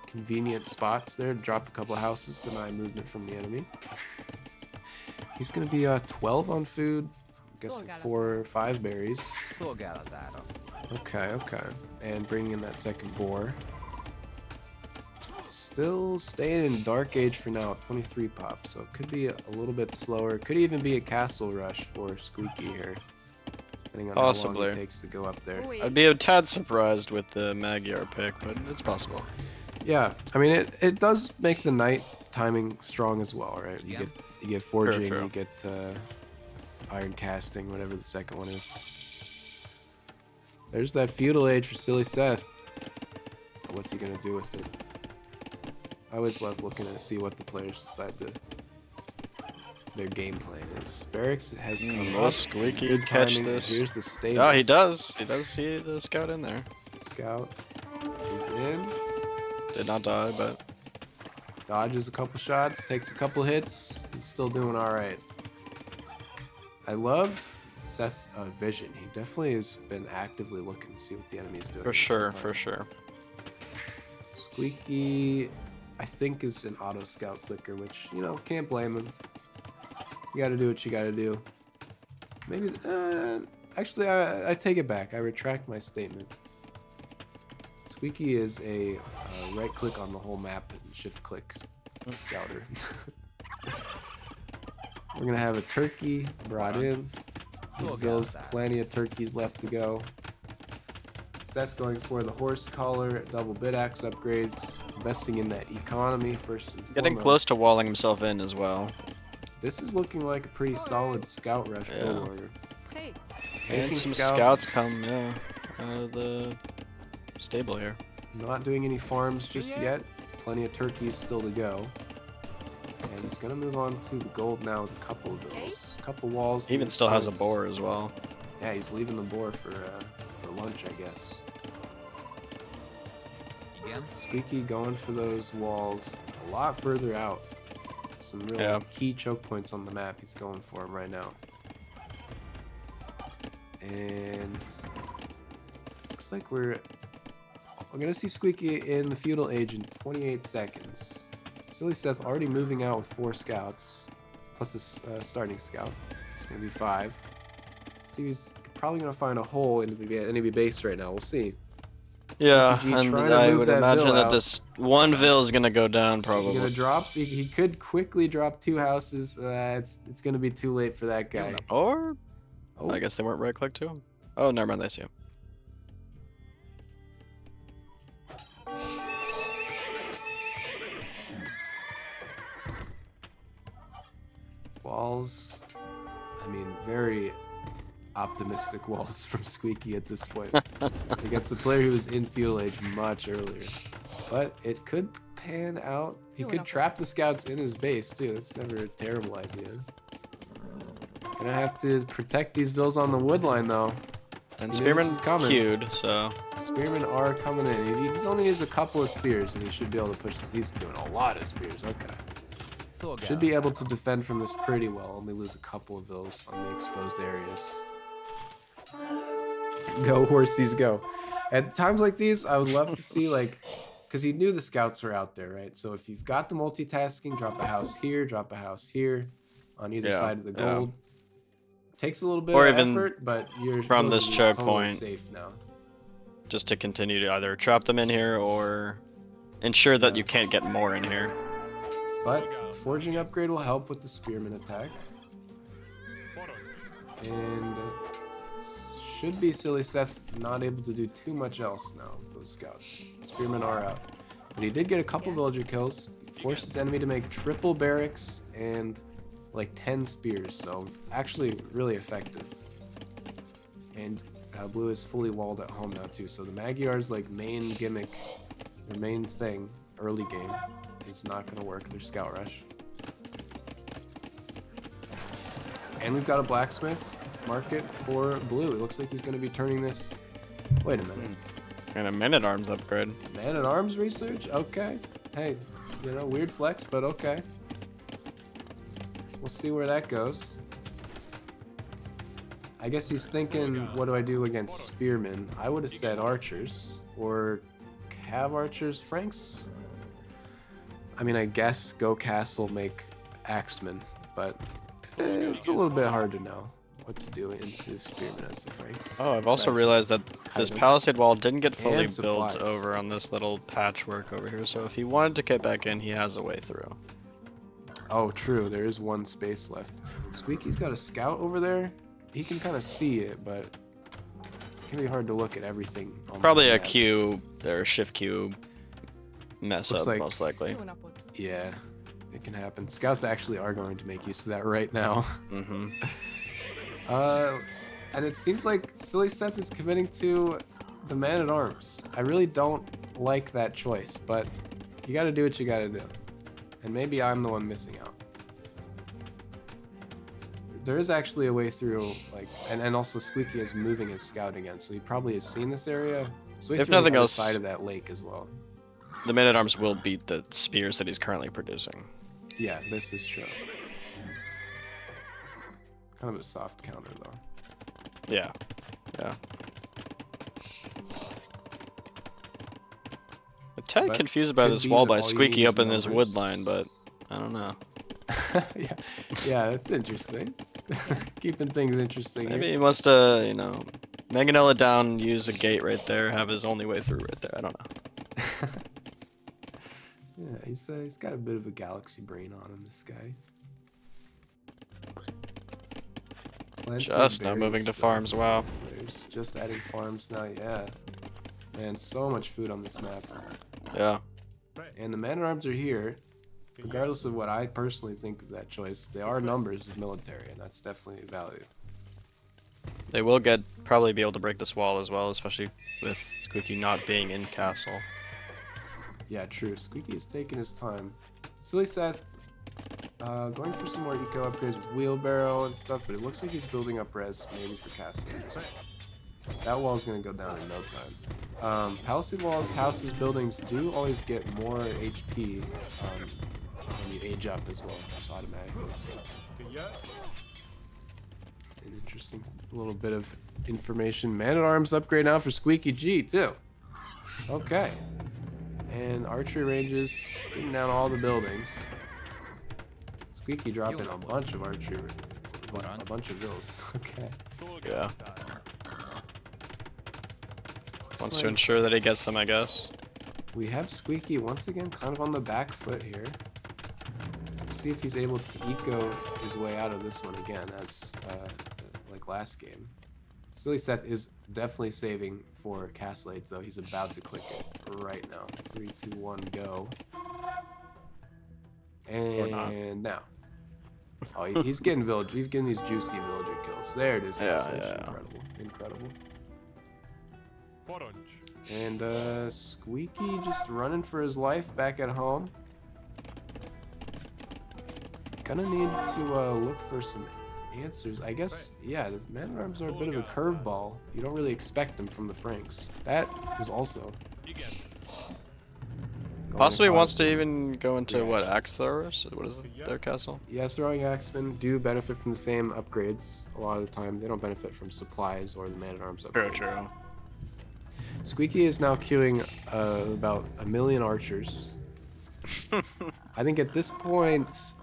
convenient spots there to drop a couple of houses, deny movement from the enemy. He's going to be 12 on food. I'm guessing 4 or 5 berries. Okay. And bringing in that second boar. Still staying in Dark Age for now, 23 pop, so it could be a little bit slower. Could even be a castle rush for Squeaky here. depending on how long it takes to go up there. I'd be a tad surprised with the Magyar pick, but it's possible. Yeah, I mean it does make the night timing strong as well, right? You get forging, you get iron casting, whatever the second one is. There's that feudal age for sillySeth. What's he gonna do with it? I always love looking to see what the players decide their game plan is. Barracks has come up. Squeekyg catch this. Here's the stable. Oh, he does. He does see the scout in there. Scout is in. Did not die, but dodges a couple shots, takes a couple hits. He's still doing all right. I love Seth's vision. He definitely has been actively looking to see what the enemy is doing. For sure, for sure. Squeeky, I think, is an auto scout clicker, which, you know, can't blame him. You gotta do what you gotta do. Maybe, actually, I take it back. I retract my statement. Squeeky is a right click on the whole map and shift click scouter. We're gonna have a turkey brought in. There's plenty of turkeys left to go. Seth's going for the horse collar, double bit axe upgrades, investing in that economy first and getting foremost. Close to walling himself in as well. This is looking like a pretty solid scout rush build order. And some scouts come out of the stable here. Not doing any farms just yet. Plenty of turkeys still to go. And he's gonna move on to the gold now with a couple of those. A couple walls. He even still has a boar as well. Yeah, he's leaving the boar for lunch, I guess. Squeeky going for those walls a lot further out. Some real key choke points on the map. He's going for them right now. And looks like we're gonna see Squeeky in the feudal age in 28 seconds. sillySeth already moving out with 4 scouts, plus this starting scout. It's gonna be 5. So he's probably gonna find a hole into the enemy base right now. We'll see. Yeah, and I would imagine that this one Vil is gonna go down probably. He's gonna drop. He could quickly drop 2 houses. It's gonna be too late for that guy. Or, I guess they weren't right click to him. Oh, never mind. They see him. Walls. I mean, very optimistic walls from Squeeky at this point. Against the player who was in feudal age much earlier. But it could pan out. He could trap the scouts in his base too. That's never a terrible idea. Gonna have to protect these Vils on the wood line though. And Spearman's queued, so Spearmen are coming in. He only needs a couple of spears and he should be able to push this. He's doing a lot of spears, okay. Should be able to defend from this pretty well. Only lose a couple of those on the exposed areas. Go horsies go. At times like these, I would love to see, like, because he knew the scouts were out there, right? So if you've got the multitasking, drop a house here, drop a house here, on either side of the gold. Takes a little bit of effort, but you're from this choke point safe now. Just to continue to either trap them in here or ensure that you can't get more in here. But forging upgrade will help with the spearman attack. And should be sillySeth not able to do too much else now with those scouts. Spearmen are out. But he did get a couple villager kills. Forced his enemy to make triple barracks and like 10 spears. So actually really effective. And blue is fully walled at home now too. So the Magyar's like main gimmick, their main thing early game is not going to work. Their scout rush. And we've got a blacksmith market for blue. It looks like he's going to be turning this. Wait a minute. And a man-at-arms upgrade. Man-at-arms research? Okay. Hey, you know, weird flex, but okay. We'll see where that goes. I guess he's thinking, what do I do against spearmen? I would have said archers or cav archers. Franks? I mean, I guess go castle, make axemen, but it's a little bit hard to know what to do into spearmen as the Franks. Oh, I've also realized that this palisade wall didn't get fully built over on this little patchwork over here, so if he wanted to get back in, he has a way through. Oh, true. There is one space left. Squeaky's got a scout over there. he can kind of see it, but it can be hard to look at everything. On Probably the a map. Q or shift Q mess Looks up, like- most likely. Yeah, it can happen. Scouts actually are going to make use of that right now. Mm-hmm. And it seems like sillySeth is committing to the man-at-arms. I really don't like that choice, but you gotta do what you gotta do. And maybe I'm the one missing out. There is actually a way through, like, and also Squeeky is moving his scout again, so he probably has seen this area. So he's If through the nothing other else- side of that lake as well. The man-at-arms will beat the spears that he's currently producing. Yeah, this is true. Kind of a soft counter, though. Yeah. Yeah. I'm tad But confused by could this be wall that by all you Squeeky need up is in this numbers. wood line, but I don't know. yeah, yeah, that's interesting. Keeping things interesting. Maybe Here. he wants to, you know, mangonel it down, use a gate right there, have his only way through right there. I don't know. Yeah, he's got a bit of a galaxy brain on him, this guy. Plenty of Just now berries moving to still. farms, wow. There's just adding farms now, yeah. Man, so much food on this map. Yeah. And the man-at-arms are here. Regardless of what I personally think of that choice, they are numbers of military, and that's definitely a value. They will probably be able to break this wall as well, especially with Squeaky not being in castle. Yeah, true. Squeaky is taking his time. sillySeth, going for some more eco upgrades with wheelbarrow and stuff, but it looks like he's building up res maybe for castle. That wall's gonna go down in no time. Palisade walls, houses, buildings do always get more HP when you age up as well, just automatically. So. An interesting little bit of information. Man-at-arms upgrade now for Squeekyg too. Okay. And archery ranges, getting down all the buildings. Squeaky dropping a bunch of archery, a bunch of vills. Okay. Yeah. Wants Looks to like ensure that he gets them, I guess. we have Squeaky once again kind of on the back foot here. See if he's able to eco his way out of this one again, as like last game. sillySeth is definitely saving for Castle Age, though. He's about to click it right now. 3, 2, 1, go. And now. Oh, he's getting village. He's getting these juicy villager kills. There it is. Castle Age. Yeah. Incredible. Incredible. And Squeaky just running for his life back at home. Gonna need to look for some answers. I guess, yeah, the man-at-arms are a bit of a curveball. You don't really expect them from the Franks. That is also... Possibly wants to even go into, reactions. what, axe throwers? What is their castle? Yeah, throwing axemen do benefit from the same upgrades a lot of the time. They don't benefit from supplies or the man-at-arms upgrade. True. Squeaky is now queuing about 1 million archers. I think at this point,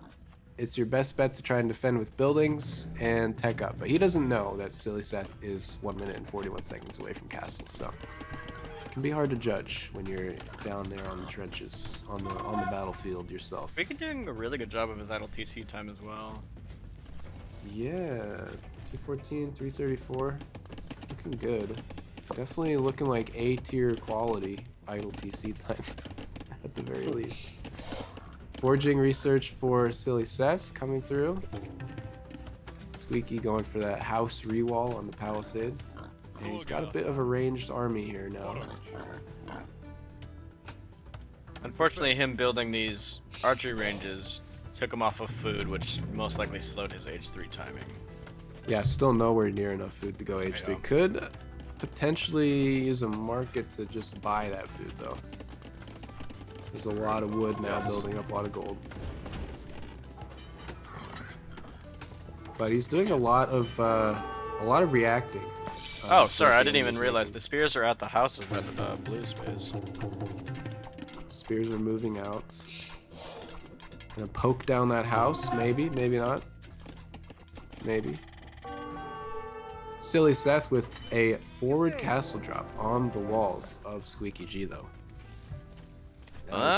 it's your best bet to try and defend with buildings and tech up. But he doesn't know that sillySeth is 1 minute and 41 seconds away from castle, so it can be hard to judge when you're down there on the trenches, on the battlefield yourself. Squeaky doing a really good job of his idle TC time as well. Yeah, 214, 334, looking good. Definitely looking like A-tier quality idle TC time at the very least. Forging research for sillySeth coming through. Squeaky going for that house rewall on the palisade. And he's got a bit of a ranged army here now. Unfortunately, him building these archery ranges took him off of food, which most likely slowed his age 3 timing. Yeah, still nowhere near enough food to go H3. Could potentially use a market to just buy that food though. There's a lot of wood now building up, a lot of gold. But he's doing a lot of reacting. Oh, sorry, I didn't even realize the spears are at the houses by the blue space. Spears are moving out. Gonna poke down that house, maybe, maybe not. Maybe. sillySeth with a forward castle drop on the walls of Squeekyg though.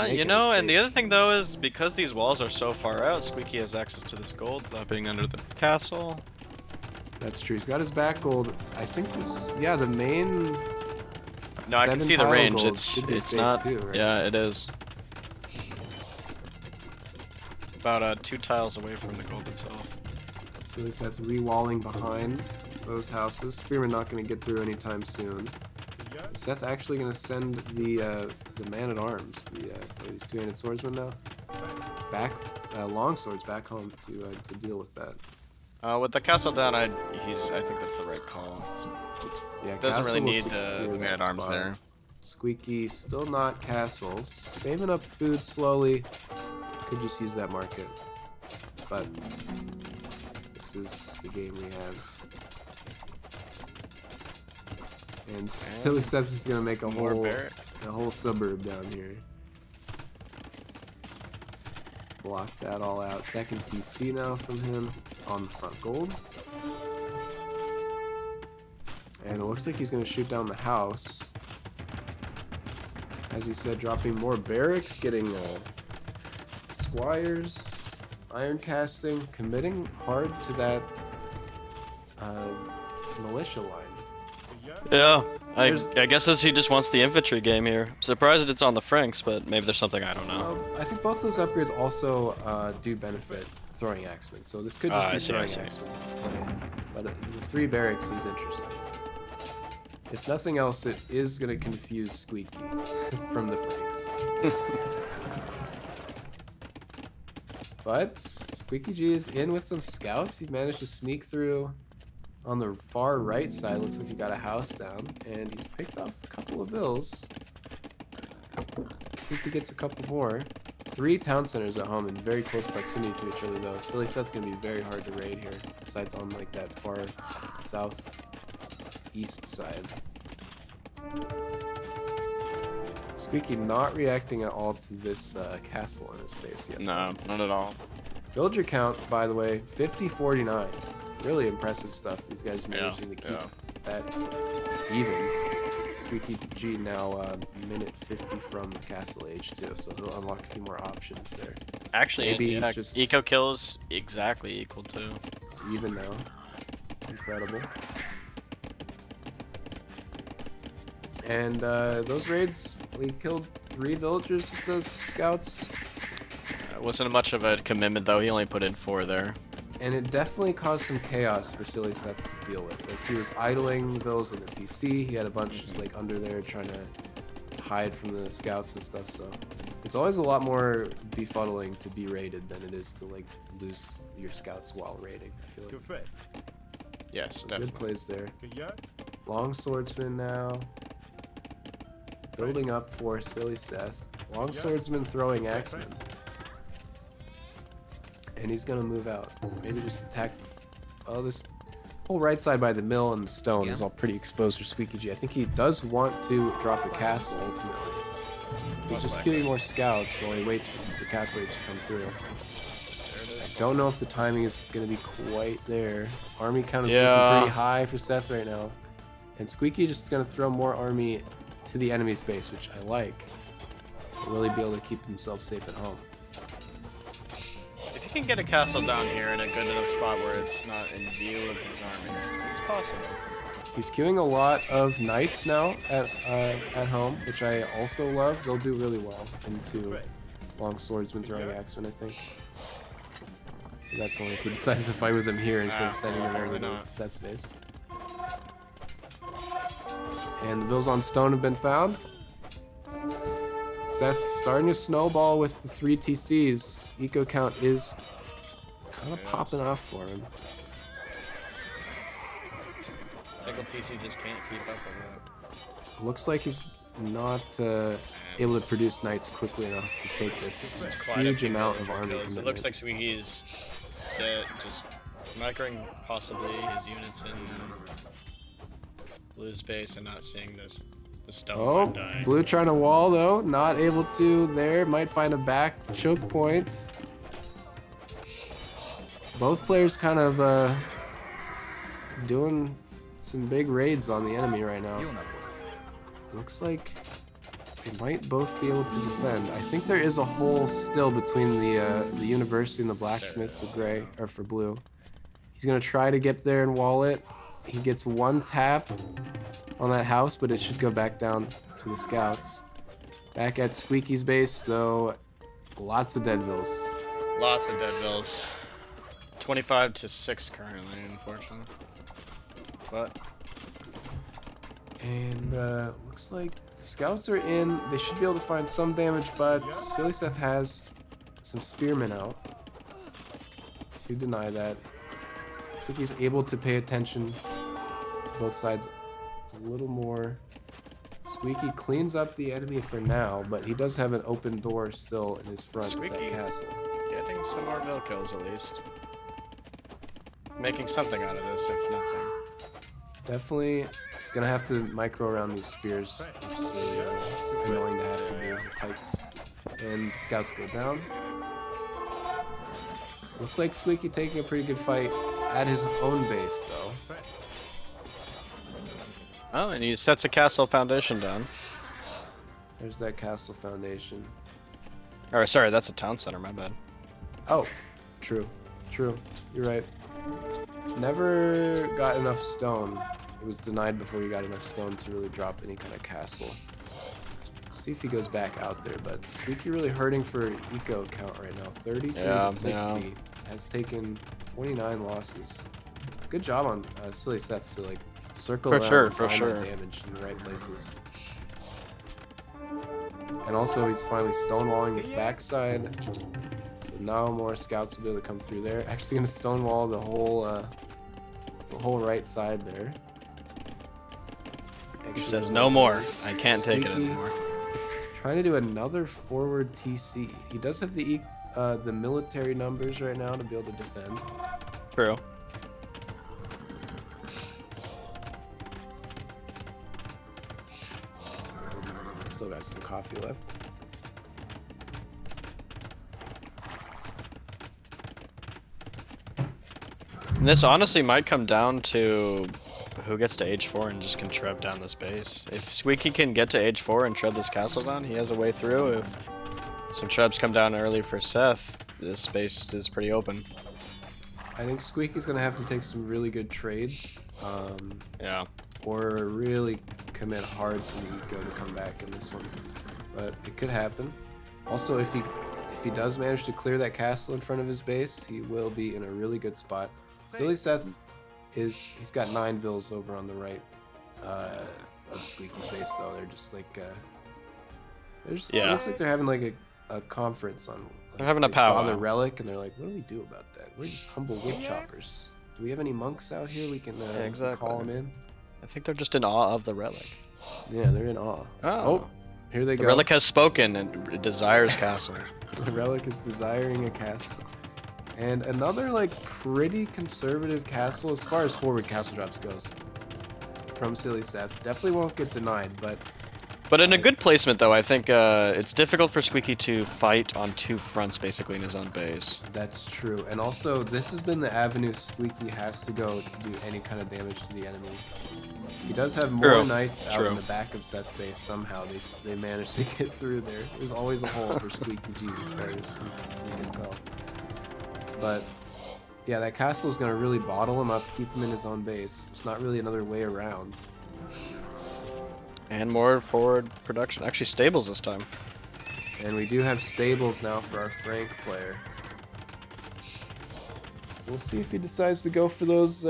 You know, and the other thing though is because these walls are so far out, Squeaky has access to this gold without being under the castle. That's true. He's got his back gold. I think this, yeah, the main. No, I can see the range. It's not. Too, right? Yeah, it is. About 2 tiles away from the gold itself. So this has re-walling behind those houses. Spearman not going to get through anytime soon. Seth actually going to send the man-at-arms, these two-handed swordsmen now, back, long swords back home to deal with that. With the castle down, I think that's the right call. Yeah, doesn't really need the man-at-arms there. Squeaky still not castles. Saving up food slowly. Could just use that market. But this is the game we have. And sillySeth's just gonna make a whole suburb down here. Block that all out. Second TC now from him on the front gold. And it looks like he's gonna shoot down the house. As he said, dropping more barracks, getting squires, iron casting, committing hard to that militia line. Yeah, I guess as he just wants the infantry game here. Surprised that it's on the Franks, but maybe there's something I don't know. I think both those upgrades also do benefit throwing axemen, so this could just be throwing axemen. But the 3 barracks is interesting. If nothing else, it is going to confuse Squeaky from the Franks. But Squeaky G is in with some scouts. He managed to sneak through on the far right side. Looks like he got a house down, and he's picked off a couple of vills. See if he gets a couple more. 3 town centers at home in very close proximity to each other, though. sillySeth's gonna be very hard to raid here, besides on like that far southeast side. Squeaky not reacting at all to this castle in his face yet. No, not at all. Villager count, by the way, 50-49. Really impressive stuff. These guys managing to keep that even. Squeaky G now minute 50 from castle age too, so he'll unlock a few more options there. Actually, maybe he's just eco kills exactly equal to. It's even now. Incredible. And those raids, we killed 3 villagers with those scouts. It wasn't much of a commitment though. He only put in 4 there. And it definitely caused some chaos for sillySeth to deal with. Like, he was idling vills in the TC, he had a bunch just like under there trying to hide from the scouts and stuff, so it's always a lot more befuddling to be raided than it is to like lose your scouts while raiding, I feel like. Yes, so definitely. Good plays there. Long swordsman now. Building up for sillySeth. Long swordsman throwing axemen. And he's gonna move out. Maybe just attack. Oh, this whole right side by the mill and the stone is all pretty exposed for Squeaky G. I think he does want to drop the castle ultimately. He's just killing more scouts while he waits for the castle age to come through. I don't know if the timing is gonna be quite there. Army count is looking pretty high for Seth right now. And Squeaky just gonna throw more army to the enemy's base, which I like. He'll really be able to keep himself safe at home. If he can get a castle down here in a good enough spot where it's not in view of his army, it's possible. He's queuing a lot of knights now at home, which I also love. They'll do really well into long swordsmen throwing axemen, I think. But that's only if he decides to fight with them here instead of sending them over to Seth's base. And the vills on stone have been found. Seth starting to snowball with the 3 TCs. Eco count is kind of popping off for him. Single PC just can't keep up with that. Looks like he's not able to produce knights quickly enough to take this huge amount of army commitment. It looks like Squeaky's just microing possibly his units in Blue's base and not seeing this. Oh, Blue trying to wall though, not able to there, might find a back choke point. Both players kind of doing some big raids on the enemy right now. Looks like they might both be able to defend. I think there is a hole still between the university and the blacksmith for gray, or for blue. He's gonna try to get there and wall it. He gets one tap on that house, but it should go back down to the scouts. Back at Squeaky's base, though, lots of Deadvilles. Lots of Deadvilles. 25 to 6 currently, unfortunately. But. And looks like the scouts are in. They should be able to find some damage, but sillySeth has some spearmen out to deny that. Looks like he's able to pay attention to both sides a little more. Squeaky cleans up the enemy for now, but he does have an open door still in his front of that castle. Getting some more mill kills at least. Making something out of this, if nothing. Definitely, he's gonna have to micro around these spears, which is really annoying to have to do. The pikes and scouts go down. Looks like Squeaky taking a pretty good fight at his own base, though. Oh, and he sets a castle foundation down. There's that castle foundation. Or sorry, that's a town center. My bad. Oh, true. You're right. Never got enough stone. It was denied before he got enough stone to really drop any kind of castle. See if he goes back out there, but Squeaky really hurting for eco count right now. 33 to 60. Yeah. Has taken 29 losses. Good job on sillySeth to like circle around and find that damage in the right places. And also he's finally stonewalling his backside. So now more scouts will be able to come through there. Actually gonna stonewall the whole right side there. He says no more. I can't take it anymore. Trying to do another forward TC. He does have the military numbers right now to be able to defend. True. Still got some coffee left. And this honestly might come down to who gets to age 4 and just can trev down this base. If Squeaky can get to age 4 and trev this castle down, he has a way through. If some trebs come down early for Seth, this base is pretty open. I think Squeaky's gonna have to take some really good trades. Yeah. Or really commit hard to the eco to come back in this one. But it could happen. Also, if he does manage to clear that castle in front of his base, he will be in a really good spot. sillySeth he's got 9 vills over on the right of Squeaky's base, though. They're just like it looks like they're having like a conference on. Like, they're having a powwow. Saw the relic and they're like, what do we do about that? We're just humble wood choppers. Do we have any monks out here we can call them in? I think they're just in awe of the relic. Yeah, they're in awe. Oh, here they go. The relic has spoken and desires castle. The relic is desiring a castle. And another like pretty conservative castle as far as forward castle drops goes from sillySeth. Definitely won't get denied, but in a good placement though. I think it's difficult for Squeaky to fight on 2 fronts basically in his own base. That's true. And also this has been the avenue Squeaky has to go to do any kind of damage to the enemy. He does have more knights out in the back of Seth's base somehow. They managed to get through there. There's always a hole for Squeaky as far as we can tell. But yeah, that castle is going to really bottle him up, keep him in his own base. There's not really another way around. And more forward production. Actually, stables this time. And we do have stables now for our Frank player. So we'll see if he decides to go for those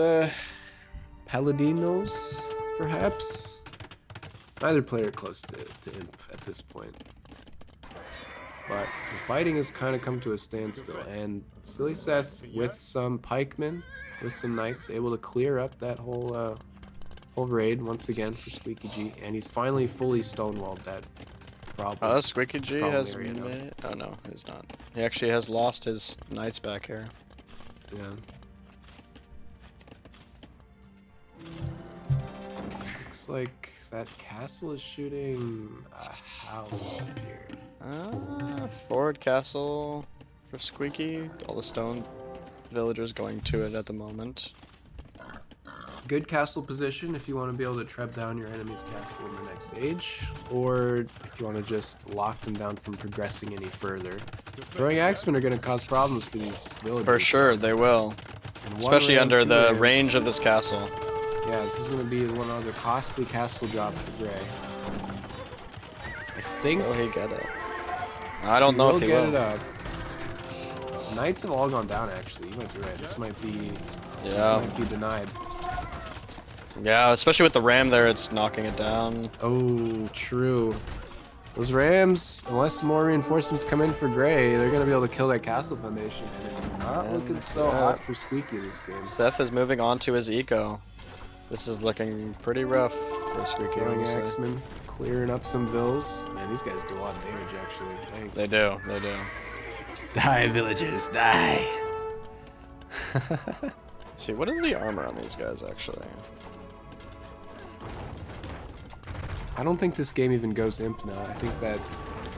Paladinos, perhaps. Neither player close to Imp at this point. But the fighting has kind of come to a standstill, and sillySeth with some pikemen, with some knights, able to clear up that whole raid once again for Squeekyg, and he's finally fully stonewalled that problem. Oh, Squeekyg has made... Oh no, he's not. He actually has lost his knights back here. Yeah. Looks like that castle is shooting a house up here. Forward castle for Squeaky. All the stone villagers going to it at the moment. Good castle position if you want to be able to trap down your enemy's castle in the next stage, or if you want to just lock them down from progressing any further. Throwing axemen are going to cause problems for these villagers. For sure, they will. And Especially ram, under the rams. range of this castle. Yeah, this is going to be one of the costly castle drops for Gray. I think... Will he get it? I don't know if he will. Get it up. Knights have all gone down, actually. You might be right. This might be... Yeah. This might be denied. Yeah, especially with the ram there, it's knocking it down. Oh, true. Those rams, unless more reinforcements come in for Gray, they're going to be able to kill that castle foundation. And it's not looking so hot for Squeeky this game. Seth is moving on to his eco. This is looking pretty rough for Squeeky. Throwing Axeman, clearing up some vills. Man, these guys do a lot of damage, actually. Dang. They do, they do. Die, villagers, die! See, what is the armor on these guys, actually? I don't think this game even goes imp now. I think that...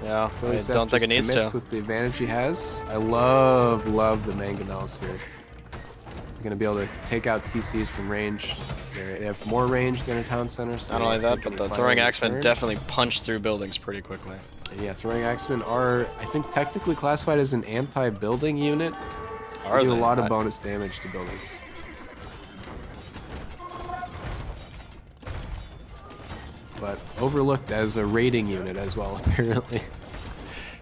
Yeah, I sillySeth don't think it needs to. With the advantage he has. I love the mangonels here. You're gonna be able to take out TCs from range. They have more range than a town center. So not only that, but the throwing axemen definitely punch through buildings pretty quickly. And yeah, throwing axemen are, I think, technically classified as an anti-building unit. They do a lot of bonus damage to buildings. But overlooked as a raiding unit as well, apparently.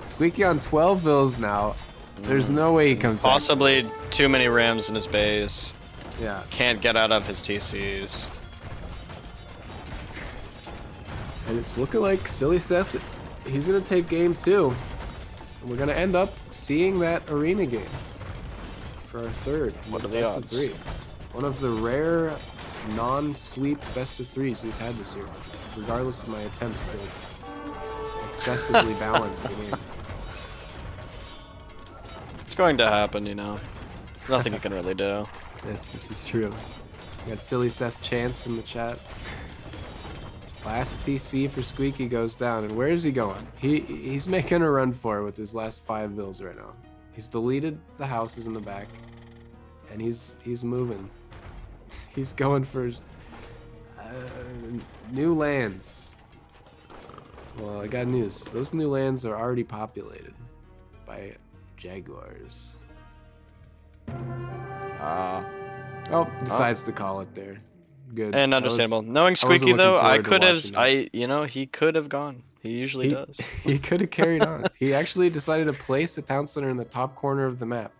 Squeeky on 12 vills now. There's no way he comes back. Possibly too many rams in his base. Yeah. Can't get out of his TCs. And it's looking like sillySeth, he's going to take game 2. And we're going to end up seeing that arena game for our third. What are the best odds? of 3. One of the rare non-sweep best of 3s we've had this year, regardless of my attempts to excessively balance the game. It's going to happen, you know. Nothing you can really do. Yes, this is true. We got sillySeth Chance in the chat. Last TC for Squeeky goes down, and where is he going? He's making a run for it with his last 5 vills right now. He's deleted the houses in the back, and he's moving. He's going for new lands. Well, I got news. Those new lands are already populated by jaguars. Decides to call it there. Good. And understandable. Knowing Squeeky though, he could have gone. He usually does. He could have carried on. He actually decided to place a town center in the top corner of the map,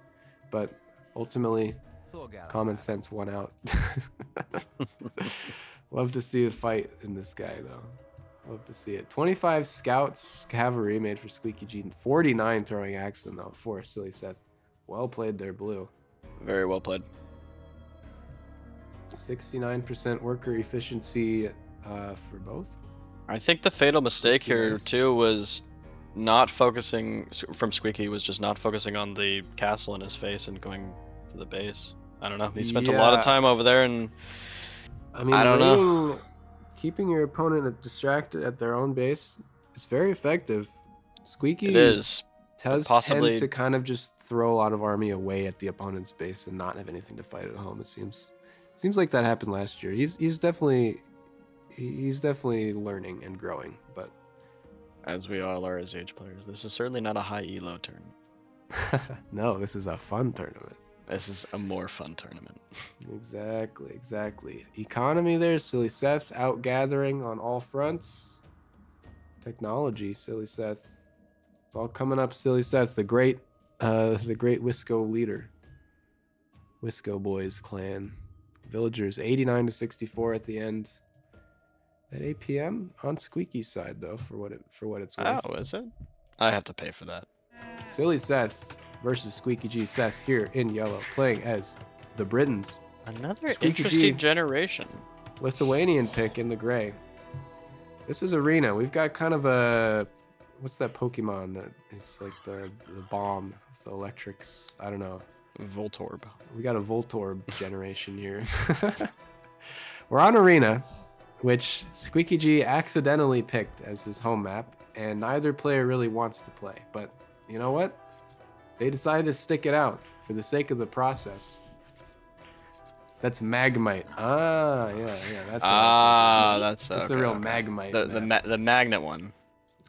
but ultimately, common sense won out. Love to see a fight in this guy though. Love to see it. 25 scouts cavalry made for Squeekyg, and 49 throwing axemen though for sillySeth. Well played there, blue. Very well played. 69% worker efficiency for both. I think the fatal mistake here too was not focusing from Squeeky, was just not focusing on the castle in his face and going for the base. I don't know. He spent a lot of time over there, and I mean, keeping your opponent distracted at their own base is very effective. Squeeky does tend to kind of just throw a lot of army away at the opponent's base and not have anything to fight at home. It seems like that happened last year. He's definitely learning and growing, but as we all are as Age players, this is certainly not a high elo tournament. No, this is a fun tournament. This is a more fun tournament. Exactly. Economy there, sillySeth out gathering on all fronts. Technology, sillySeth. It's all coming up, sillySeth, the great Wisco leader. Wisco Boys clan. Villagers 89 to 64 at the end. At 8 p.m. on Squeaky's side though, for what it's worth. Oh, is it? I have to pay for that. sillySeth versus Squeekyg. Seth here in yellow, playing as the Britons. Another interesting generation. Lithuanian pick in the gray. This is arena. We've got kind of a, what's that Pokemon that is like the bomb, the electrics? I don't know. Voltorb. We got a Voltorb generation here. We're on arena, which Squeekyg accidentally picked as his home map, and neither player really wants to play. But you know what? They decided to stick it out for the sake of the process. That's Magmite. That's that's the real Magmite. The magnet one.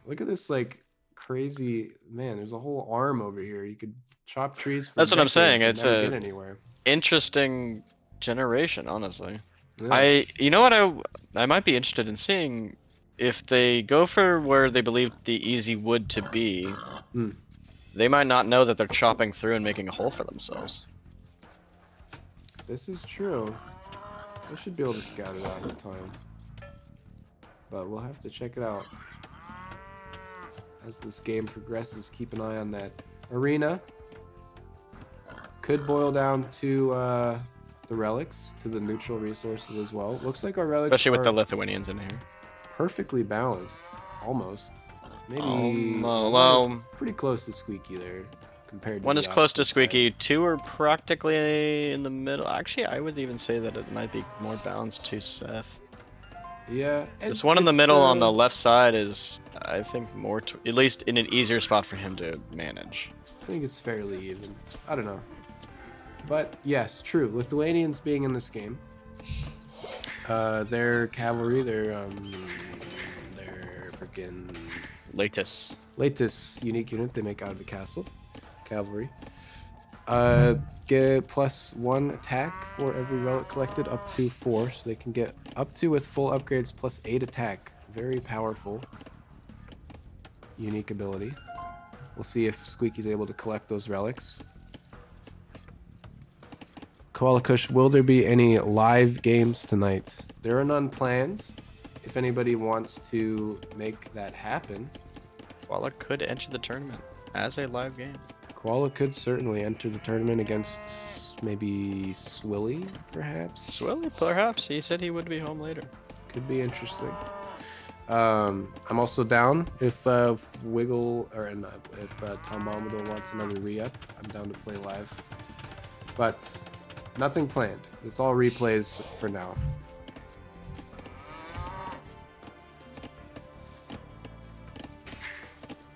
Look at this like crazy man. There's a whole arm over here. You could chop trees for That's what I'm saying. decades and It's never a get anywhere. interesting generation, honestly. Yeah. You know what I might be interested in seeing if they go for where they believe the easy wood to be. Hmm. They might not know that they're chopping through and making a hole for themselves. This is true. I should be able to scout it out in time. But we'll have to check it out. As this game progresses, keep an eye on that. Arena could boil down to the relics, to the neutral resources as well. Looks like our relics Especially with are the Lithuanians in here. perfectly balanced. Almost. Maybe well, pretty close to Squeaky there. Compared to one the is close to opposite Squeaky, side. 2 are practically in the middle. Actually, I would even say that it might be more balanced to Seth. Yeah. This one in the middle on the left side is, I think, more, at least in an easier spot for him to manage. I think it's fairly even. I don't know. But yes, true. Lithuanians being in this game. Their cavalry, their freaking latest unique unit they make out of the castle. Cavalry. Get +1 attack for every relic collected, up to 4, so they can get up to, with full upgrades, +8 attack. Very powerful. Unique ability. We'll see if Squeaky's able to collect those relics. Koala Kush, will there be any live games tonight? There are none planned. If anybody wants to make that happen. Koala could enter the tournament as a live game. Koala could certainly enter the tournament against maybe Swilly, perhaps? Swilly, perhaps. He said he would be home later. Could be interesting. I'm also down if Wiggle, or if Tom Bombadil wants another re-up. I'm down to play live. But nothing planned. It's all replays for now.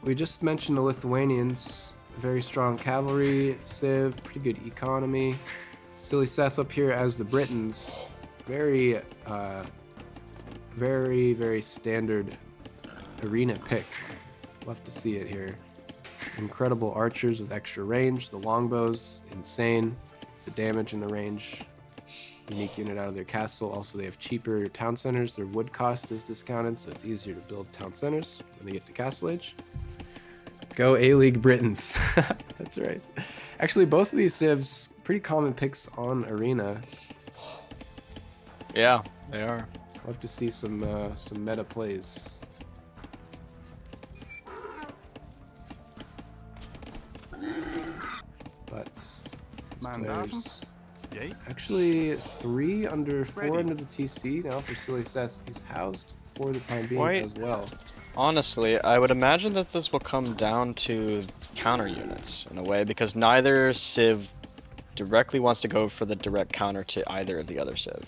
We just mentioned the Lithuanians. Very strong cavalry, civ, pretty good economy. sillySeth up here as the Britons. Very, very standard arena pick. Love to see it here. Incredible archers with extra range. The longbows, insane. The damage and the range. Unique unit out of their castle. Also, they have cheaper town centers. Their wood cost is discounted, so it's easier to build town centers when they get to castle age. Go A-League Britons. That's right. Actually, both of these civs, pretty common picks on Arena. Yeah, they are. Love to see some meta plays. But players, actually 3 under 4 under the TC now for sillySeth. He's housed for the time being as well. Honestly, I would imagine that this will come down to counter units in a way, because neither civ directly wants to go for the direct counter to either of the other civ.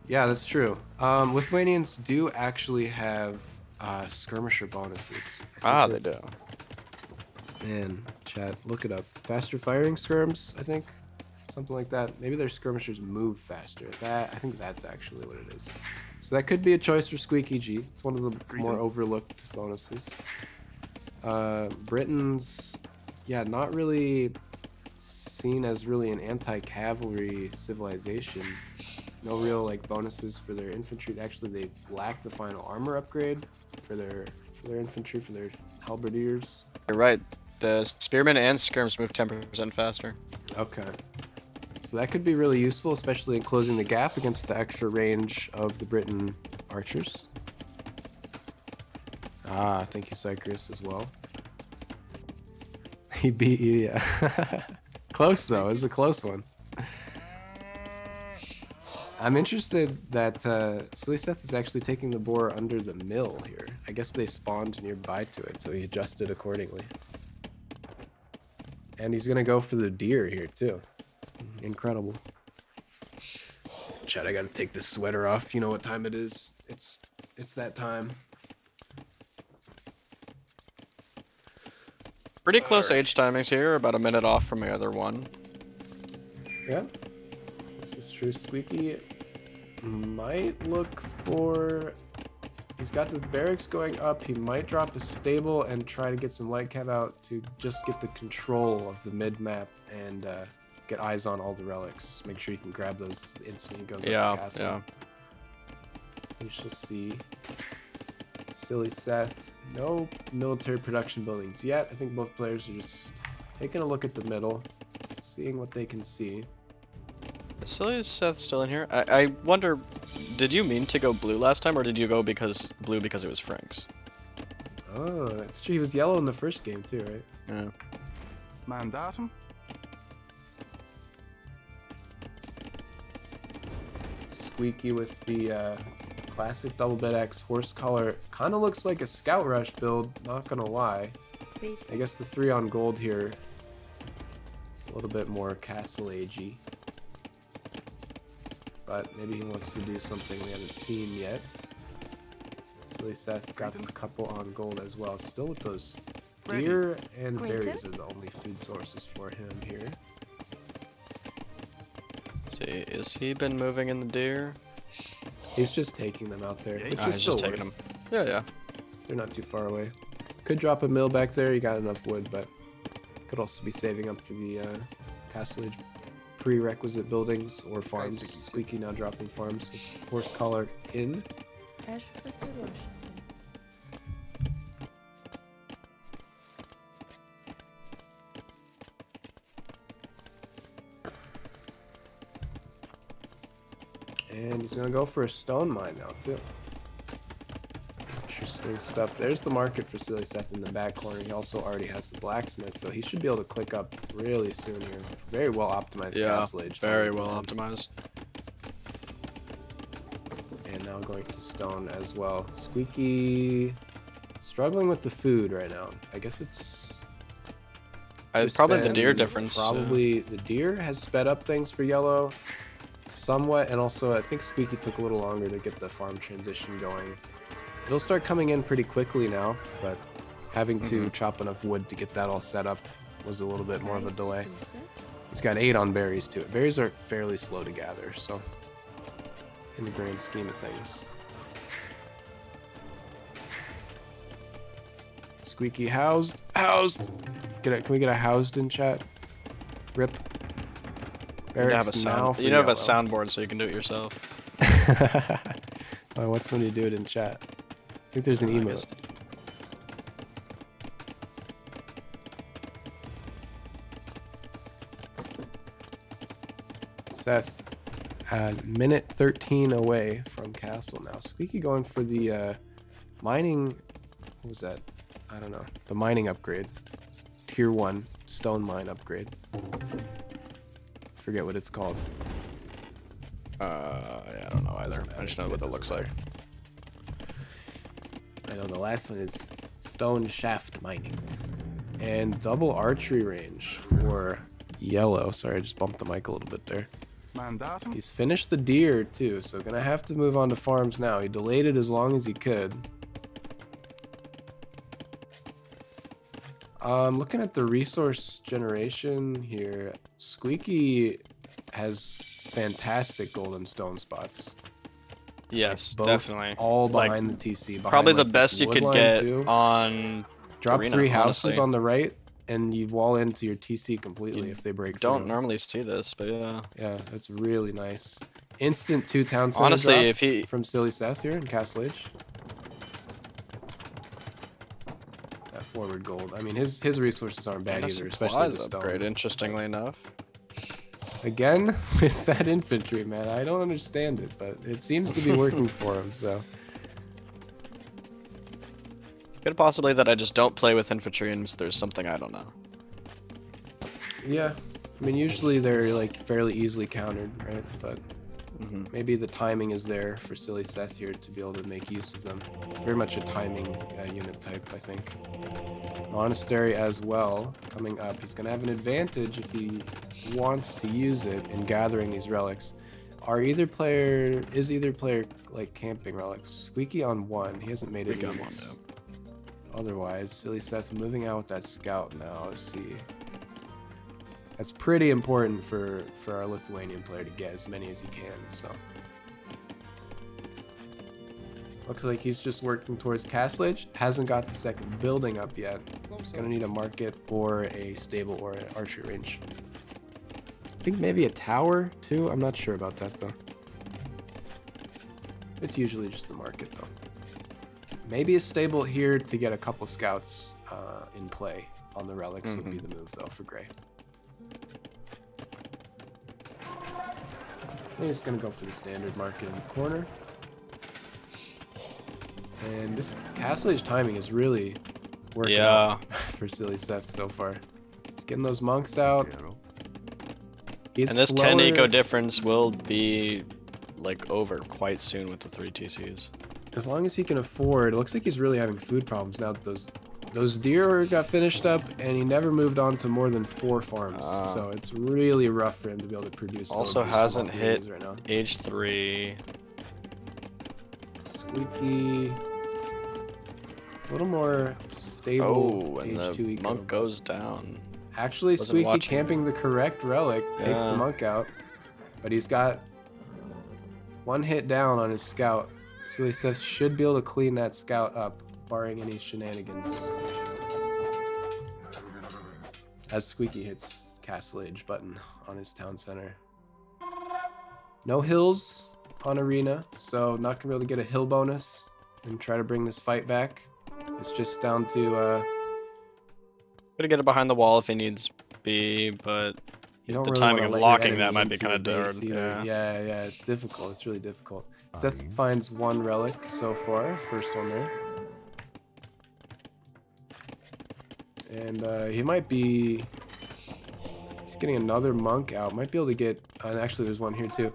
Yeah, that's true. Lithuanians do actually have skirmisher bonuses. Ah, they do. Man, chat, look it up. Faster firing skirms, I think. Something like that. Maybe their skirmishers move faster. I think that's actually what it is. So that could be a choice for Squeekyg. It's one of the more overlooked bonuses. Britons, yeah, not really seen as really an anti-cavalry civilization. No real like bonuses for their infantry. Actually, they lack the final armor upgrade for their infantry, for their halberdiers. You're right. The spearmen and skirms move 10% faster. Okay. So that could be really useful, especially in closing the gap against the extra range of the Briton archers. Ah, thank you, Cycrus, as well. He beat you, yeah. Close, though. It was a close one. I'm interested that sillySeth is actually taking the boar under the mill here. I guess they spawned nearby to it, so he adjusted accordingly. And he's going to go for the deer here, too. Incredible. Chad, I gotta take this sweater off. You know what time it is. It's that time. Pretty close age timings here, about a minute off from my other one. Yeah, this is true. Squeaky might look for He's got the barracks going up. He might drop a stable and try to get some light cav out to just get the control of the mid map and get eyes on all the relics. Make sure you can grab those the instant he goes up the castle. Yeah. We shall see. sillySeth. No military production buildings yet. I think both players are just taking a look at the middle, seeing what they can see. Is sillySeth still in here? I wonder, did you mean to go blue last time, or did you go blue because it was Frank's? Oh, that's true. He was yellow in the first game too, right? Yeah. Mandatum? Squeeky with the classic double bed X horse collar. Kind of looks like a scout rush build, not gonna lie. Sweet. I guess the 3 on gold here, a little bit more castle agey. But maybe he wants to do something we haven't seen yet. sillySeth got a couple on gold as well. Still with those deer and berries are the only food sources for him here. See, is he been moving in the deer? He's just taking them out there, which is He's still just taking worth. them. Yeah. They're not too far away. Could drop a mill back there. You got enough wood, but could also be saving up for the castle age prerequisite buildings or farms. Squeeky now dropping farms with horse collar in. And he's gonna go for a stone mine now too. Interesting stuff. There's the market for sillySeth in the back corner. He also already has the blacksmith, so he should be able to click up really soon here. Very well optimized castle age. Very well optimized. And now going to stone as well. Squeeky struggling with the food right now. I guess it's Probably the deer difference. Probably the deer has sped up things for yellow somewhat, and also I think Squeeky took a little longer to get the farm transition going. It'll start coming in pretty quickly now, but having to chop enough wood to get that all set up was a little bit more of a delay. He's got 8 on berries too. Berries are fairly slow to gather, so in the grand scheme of things. Squeeky housed. Can we get a housed in chat? Rip. Barracks now for you have a yellow. soundboard, so you can do it yourself. Why what's when you do it in chat? I think there's an emote. Seth, minute 13 away from castle now. Squeeky going for the mining. What was that? I don't know. The mining upgrade. Tier 1 stone mine upgrade. Forget what it's called. Yeah, I don't know either. I just know what it looks like. I know the last one is stone shaft mining. And double archery range for yellow. Sorry, I just bumped the mic a little bit there. Mandatum? He's finished the deer too, so gonna have to move on to farms now. He delayed it as long as he could. Looking at the resource generation here, Squeeky has fantastic gold and stone spots. Yes, Both definitely. All behind the TC. Behind, Probably the like, best this you could wood get line, too. on Drop arena, 3 houses honestly. on the right, and you wall into your TC completely if they break Don't through. normally see this, but yeah. Yeah, that's really nice. Instant 2 town center Honestly, drop if he from sillySeth here in Castle Age. That forward gold. I mean, his resources aren't bad either, especially the stone. upgrade, interestingly enough. Again, with that infantry, man, I don't understand it, but it seems to be working for him, so. Could possibly that I just don't play with infantry and there's something I don't know. Yeah, I mean, usually they're like fairly easily countered, right? But maybe the timing is there for sillySeth here to be able to make use of them. Very much a timing unit type, I think. Monastery as well, coming up. He's going to have an advantage if he wants to use it in gathering these relics. Is either player like camping relics? Squeeky on 1. He hasn't made it Squeaky on yet. 1, Otherwise, sillySeth moving out with that scout now. Let's see. That's pretty important for our Lithuanian player to get as many as he can. So Looks like he's just working towards Castle Age. Hasn't got the second building up yet. Gonna need a market or a stable or an archery range. I think maybe a tower too. I'm not sure about that though. It's usually just the market though. Maybe a stable here to get a couple scouts in play on the relics would be the move though for Gray. I think he's gonna go for the standard market in the corner. And this Castle Age timing is really working out for sillySeth so far. He's getting those monks out. He's and this slower. 10 eco difference will be like over quite soon with the 3 TCs. As long as he can afford, it looks like he's really having food problems now that those deer got finished up, and he never moved on to more than 4 farms. So it's really rough for him to be able to produce. Also hasn't hit right now. age 3. Squeeky, a little more stable. Oh, and age 2 the eco, monk goes down. Actually, Wasn't Squeeky watching. camping the correct relic takes the monk out, but he's got 1 hit down on his scout. sillySeth should be able to clean that scout up, barring any shenanigans. As Squeeky hits Castle Age button on his town center. No hills on Arena, so not gonna be able to get a hill bonus and try to bring this fight back. It's just down to Gonna get it behind the wall if he needs be, but you don't the really timing wanna of let your locking enemy that might be into kind of your dirt. base either. Yeah, it's difficult. It's really difficult. Seth finds 1 relic so far, first one there. And he might be... He's getting another monk out. Might be able to get... and actually, there's one here too.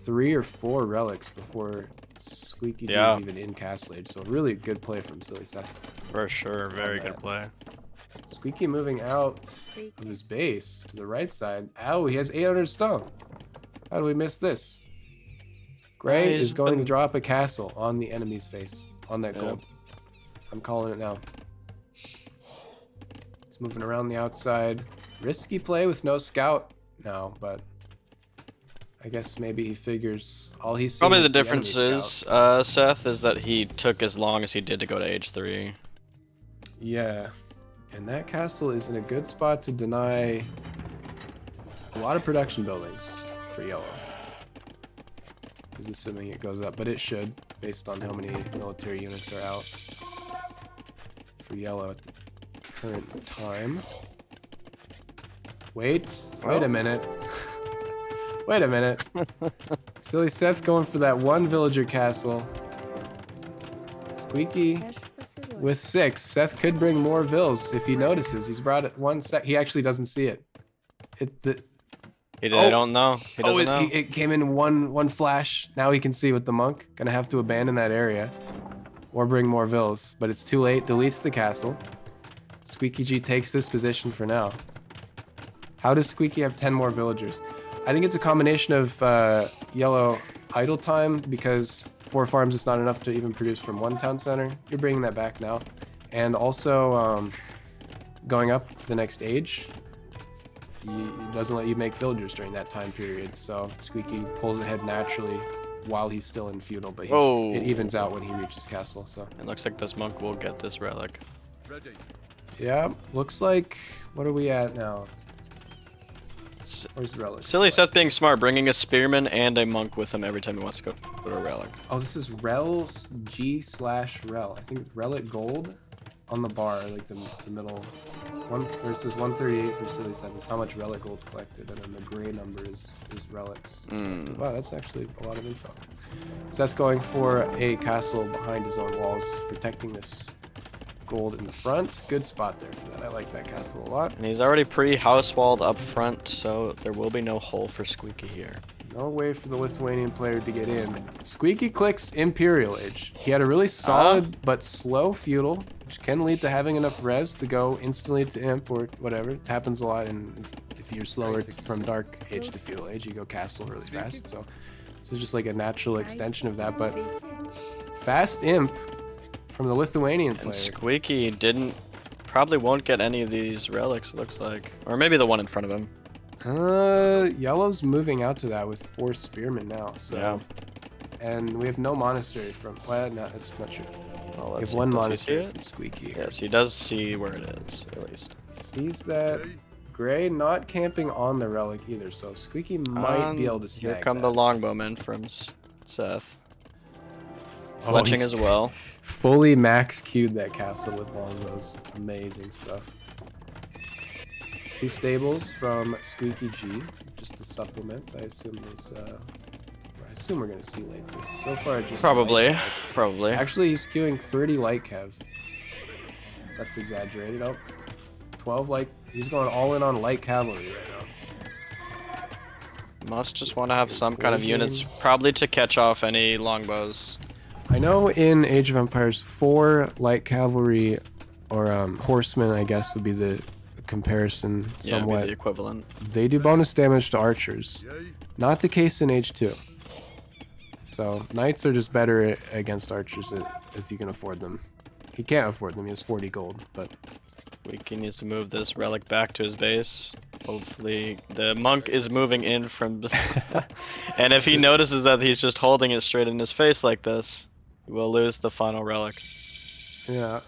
3 or 4 relics before Squeeky is even in Castle Age. So really good play from sillySeth. For sure, very good play. Squeeky moving out of his base to the right side. Ow, he has 800 stone. How do we miss this? Gray is going to drop a castle on the enemy's face. On that gold. I'm calling it now. He's moving around the outside. Risky play with no scout now, but I guess maybe he figures all he's seeing Probably the is difference enemy is, scouts. Seth, is that he took as long as he did to go to age 3. Yeah. And that castle is in a good spot to deny a lot of production buildings for yellow. He's assuming it goes up, but it should, based on how many military units are out for yellow at the current time. Wait a minute. Wait a minute. sillySeth going for that 1 villager castle. Squeeky with 6. Seth could bring more vills if he notices. He's brought it 1 sec. He actually doesn't see it. He don't know. He doesn't know. It came in one flash. Now he can see with the monk. Gonna have to abandon that area or bring more vills, but it's too late. Deletes the castle. Squeekyg takes this position for now. How does Squeeky have 10 more villagers? I think it's a combination of yellow idle time, because 4 farms is not enough to even produce from 1 town center. You're bringing that back now. And also going up to the next age. He doesn't let you make villagers during that time period, so Squeeky pulls ahead naturally while he's still in feudal, but it evens out when he reaches castle. So it looks like this monk will get this relic. Yeah, looks like, what are we at now? Where's the relic? sillySeth being smart, bringing a spearman and a monk with him every time he wants to go to a relic. Oh, this is rel G/rel. I think relic gold on the bar, like the middle. Versus 138 for sillySeth is how much relic gold collected, and then the gray number is relics. Wow, that's actually a lot of info. So that's going for a castle behind his own walls, protecting this gold in the front. Good spot there for that. I like that castle a lot. And he's already pre-house walled up front, so there will be no hole for Squeeky here. No way for the Lithuanian player to get in. Squeeky clicks Imperial Age. He had a really solid but slow feudal, which can lead to having enough res to go instantly to imp or whatever. It happens a lot, and if you're slower from Dark Age to Feudal Age, you go castle really fast. So this is just like a natural extension of that, but fast imp from the Lithuanian player. And Squeeky probably won't get any of these relics, it looks like. Or maybe the one in front of him. Yellow's moving out to that with 4 spearmen now, so And we have no monastery from. Well, no, that's not true. Well, We let's have one see. Does he monastery see it? from Squeeky. Yes, he does see where it is, at least. Sees that. Gray not camping on the relic either, so Squeeky might be able to snag Here come that. the longbowmen from Seth. Oh, Fletching he's as well. Fully max queued that castle with longbows. Amazing stuff. 2 stables from Squeekyg, just to supplement. I assume there's I assume we're gonna see late this. So far just Probably. Probably. Actually he's queuing 30 light cav. That's exaggerated. Oh. 12 light. He's going all in on light cavalry right now. Must just want to have some kind of units, probably to catch off any longbows. I know in Age of Empires 4 light cavalry or horsemen, I guess would be the comparison somewhat. Yeah, the equivalent. They do bonus damage to archers. Not the case in Age 2. So knights are just better against archers if you can afford them. He can't afford them. He has 40 gold, but Squeaky needs to move this relic back to his base. Hopefully the monk is moving in from and if he notices that he's just holding it straight in his face like this, he will lose the final relic. yeah.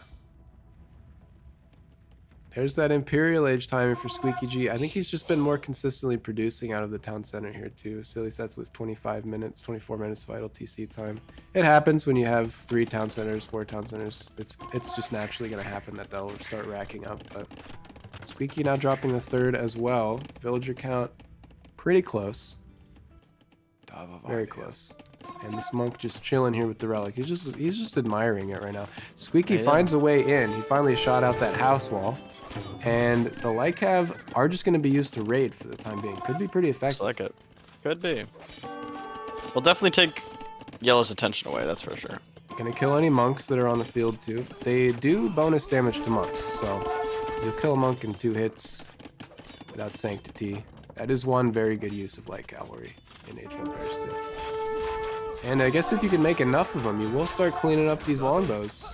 There's that Imperial Age timing for Squeekyg. I think he's just been more consistently producing out of the town center here too. sillySeth with 25 minutes, 24 minutes of idle TC time. It happens when you have 3 town centers, 4 town centers. It's just naturally going to happen that they'll start racking up. But Squeaky now dropping the 3rd as well. Villager count pretty close. Very close. And this monk just chilling here with the relic. He's just admiring it right now. Squeaky finds a way in. He finally shot out that house wall. And the light cav are just going to be used to raid for the time being. Could be pretty effective. Looks like it. Could be. We'll definitely take Yellow's attention away, that's for sure. Gonna kill any monks that are on the field too. They do bonus damage to monks, so you'll kill a monk in 2 hits without sanctity. That is one very good use of light cavalry in Age of Empires 2. And I guess if you can make enough of them, you will start cleaning up these longbows.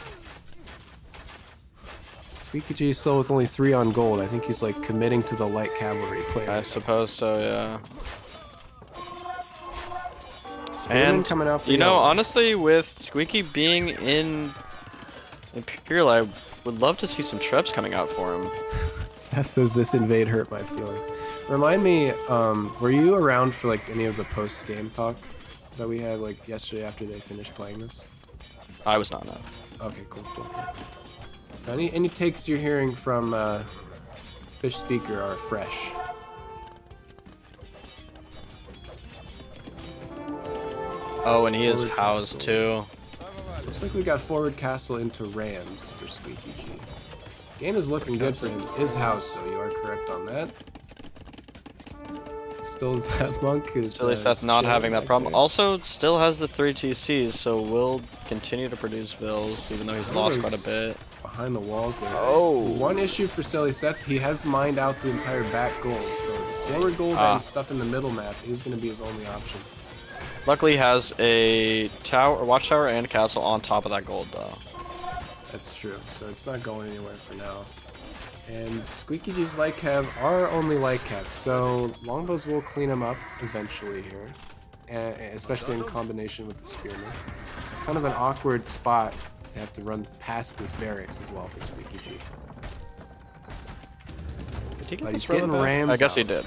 Squeaky is still with only 3 on gold. I think he's like committing to the light cavalry play. I suppose so, yeah. And coming out for you know, Yellow. honestly, with Squeaky being in Imperial, I would love to see some Trebs coming out for him. Seth says this invade hurt my feelings. Remind me, were you around for like any of the post-game talk that we had like yesterday after they finished playing this? I was not, no. Okay, cool. So any takes you're hearing from Fish Speaker are fresh. Oh, and he is Forward housed castle. too. Looks like we got forward castle into Rams for Squeaky. Game is looking good for him. Is housed though, you are correct on that. Still that monk is sillySeth not having that problem. There. Also, still has the 3 TCs, so will continue to produce vills, even though he's lost quite a bit. Behind the walls there. Oh! One issue for sillySeth, he has mined out the entire back gold, so the forward gold and stuff in the middle map is going to be his only option. Luckily, he has a tower, watchtower, and castle on top of that gold, though. That's true, so it's not going anywhere for now. And Squeaky's light cav are only light cavs, so longbows will clean them up eventually here, especially in combination with the spearmen. It's kind of an awkward spot to have to run past this barracks as well for Squeaky. Did he get But this he's getting relic back? rams I guess he out. did.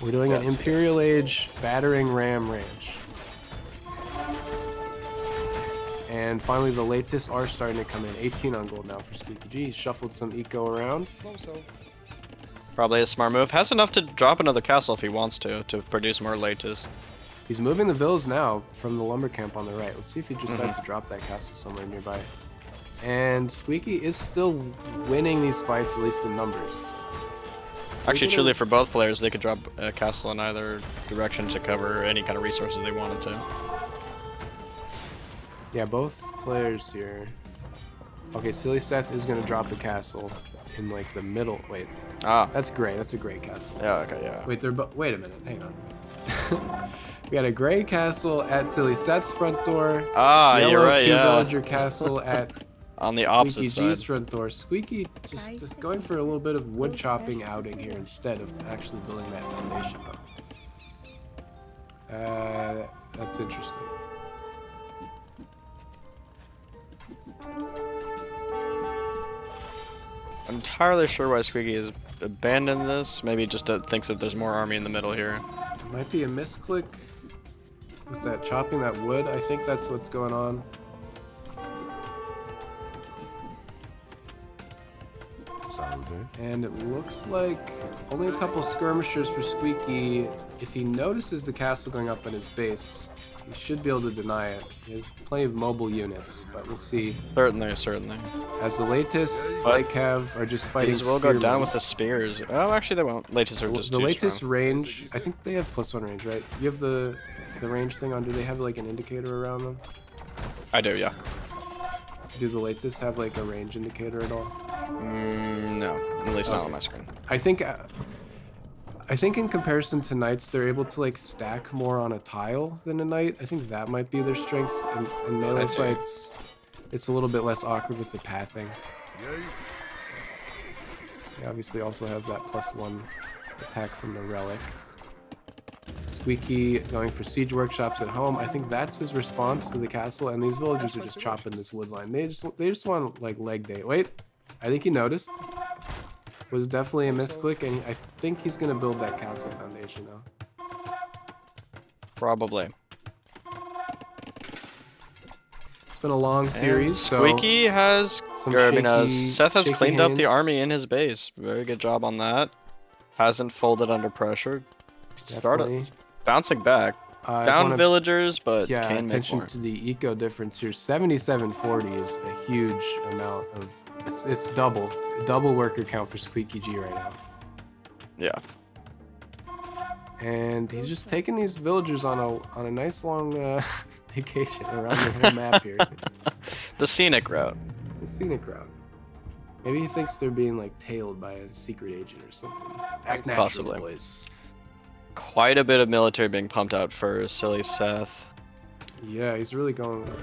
We're doing an Yes. Imperial Age battering ram range. And finally the latest are starting to come in. 18 on gold now for Squeaky. He's shuffled some eco around. Probably a smart move. Has enough to drop another castle if he wants to produce more latest. He's moving the vills now from the lumber camp on the right. Let's see if he decides to drop that castle somewhere nearby. And Squeaky is still winning these fights, at least in numbers. Actually, truly, for both players, they could drop a castle in either direction to cover any kind of resources they wanted to. Yeah, both players here. Okay, sillySeth is going to drop a castle in like the middle. Wait, that's gray. That's a gray castle. Yeah, okay, yeah. Wait, wait a minute. Hang on. We got a gray castle at sillySeth's front door. Yellow you're right, yeah. Villager castle at on the opposite Squeaky's side. front door. Squeaky just going for a little bit of wood chopping outing here instead of actually building that foundation up. That's interesting. I'm entirely sure why Squeeky has abandoned this. Maybe just thinks that there's more army in the middle here. Might be a misclick with that chopping that wood. I think that's what's going on. And it looks like only a couple skirmishers for Squeeky. If he notices the castle going up on his base, he should be able to deny it. He has plenty of mobile units, but we'll see. Certainly, certainly. As the Latus, Light Cav are just fighting. These will go down with the spears. Oh, actually they won't. Latus are just the too Latus strong. range. I think they have +1 range, right? You have the range thing on. Do they have like an indicator around them? I do, yeah. Do the Latus have like a range indicator at all? No, at least not on my screen. I think in comparison to knights, they're able to like stack more on a tile than a knight. I think that might be their strength. In melee fights, it's a little bit less awkward with the pathing. They obviously also have that +1 attack from the relic. Squeeky going for siege workshops at home. I think that's his response to the castle, and these villagers are just chopping this wood line. They just want like leg day. Wait, I think he noticed. Was definitely a misclick, and I think he's gonna build that castle foundation now. Probably. It's been a long series, so Squeeky has, Seth has cleaned up the hands. army in his base. Very good job on that. Hasn't folded under pressure. Started bouncing back. Down villagers, but yeah, can make attention more. to the eco difference here. 7740 is a huge amount of. It's double worker count for Squeekyg right now. Yeah. And he's just taking these villagers on a nice long vacation around the whole map here. The scenic route. The scenic route. Maybe he thinks they're being like tailed by a secret agent or something. Act natural, Possibly. boys. Quite a bit of military being pumped out for sillySeth. Yeah, he's really going for